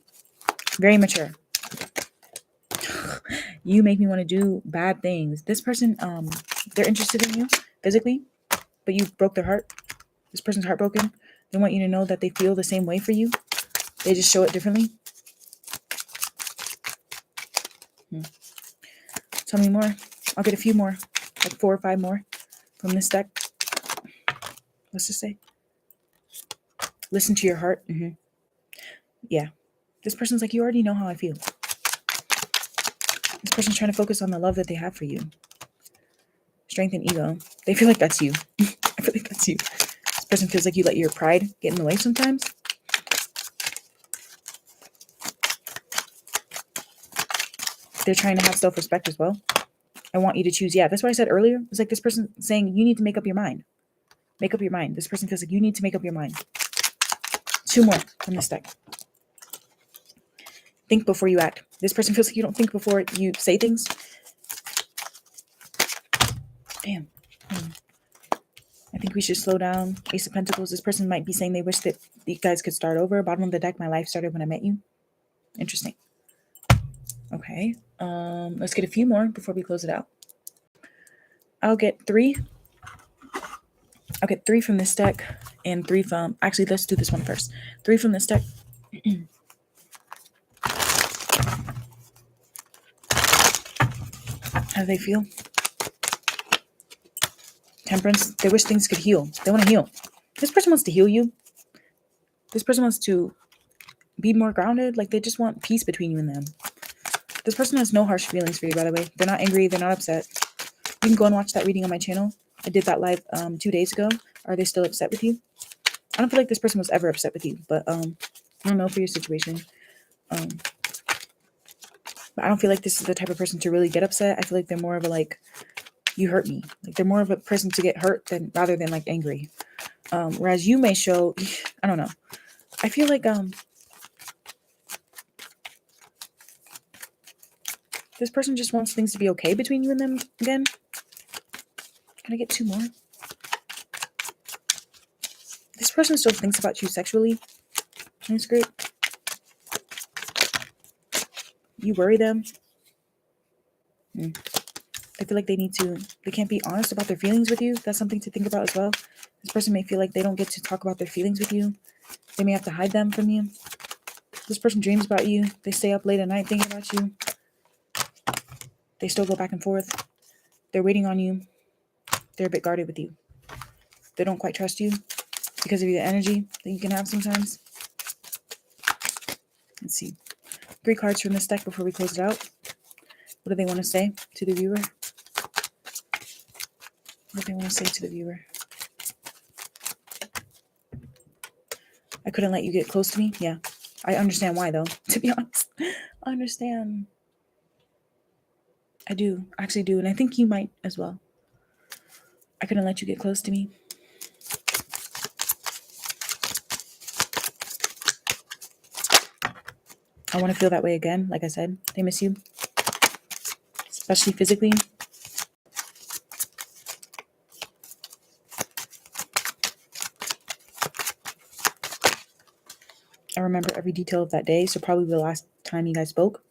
Speaker 1: Very mature. You make me want to do bad things. This person, they're interested in you physically, but you broke their heart. This person's heartbroken. They want you to know that they feel the same way for you. They just show it differently. Tell me more. I'll get a few more, like 4 or 5 more from this deck. Let's just say. Listen to your heart. Yeah. This person's like, you already know how I feel. This person's trying to focus on the love that they have for you. Strength and ego. They feel like that's you. I feel like that's you. This person feels like you let your pride get in the way sometimes. They're trying to have self-respect as well. I want you to choose. Yeah, that's what I said earlier. It's like this person saying you need to make up your mind. Make up your mind. This person feels like you need to make up your mind. 2 more from this deck. Think before you act. This person feels like you don't think before you say things. Damn. I think we should slow down. Ace of Pentacles. This person might be saying they wish that you guys could start over. Bottom of the deck. My life started when I met you. Interesting. Okay. Let's get a few more before we close it out. I'll get 3. I'll get 3 from this deck and 3 from... Actually, let's do this one first. 3 from this deck. How do they feel? Temperance. They wish things could heal. They want to heal. This person wants to heal you. This person wants to be more grounded. Like, they just want peace between you and them. This person has no harsh feelings for you, by the way. They're not angry. They're not upset. You can go and watch that reading on my channel. I did that live 2 days ago. Are they still upset with you? I don't feel like this person was ever upset with you, but I don't know for your situation. But I don't feel like this is the type of person to really get upset. I feel like they're more of a like, you hurt me. Like, they're more of a person to get hurt rather than like angry. Whereas you may show, I don't know. I feel like this person just wants things to be okay between you and them again. Can I get 2 more? This person still thinks about you sexually. That's great. You worry them. They feel like they can't be honest about their feelings with you. That's something to think about as well. This person may feel like they don't get to talk about their feelings with you. They may have to hide them from you. This person dreams about you. They stay up late at night thinking about you. They still go back and forth. They're waiting on you. They're a bit guarded with you. They don't quite trust you because of the energy that you can have sometimes. Let's see. 3 cards from this deck before we close it out. What do they want to say to the viewer? What do they want to say to the viewer? I couldn't let you get close to me. Yeah. I understand why, though, to be honest. I understand. I do. I actually do. And I think you might as well. I couldn't let you get close to me. I want to feel that way again. Like I said, they miss you. Especially physically. I remember every detail of that day. So probably the last time you guys spoke.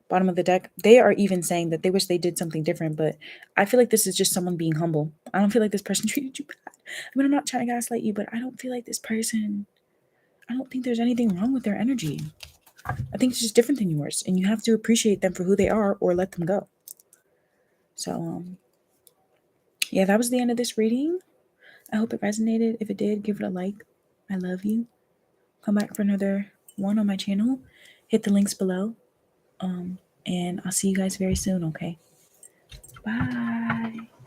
Speaker 1: Bottom of the deck. They are even saying that they wish they did something different. But I feel like this is just someone being humble. I don't feel like this person treated you bad. I mean, I'm not trying to gaslight you, but I don't feel like this person... I don't think there's anything wrong with their energy. I think it's just different than yours. And you have to appreciate them for who they are or let them go. So, yeah, that was the end of this reading. I hope it resonated. If it did, give it a like. I love you. Come back for another one on my channel. Hit the links below. And I'll see you guys very soon, okay? Bye.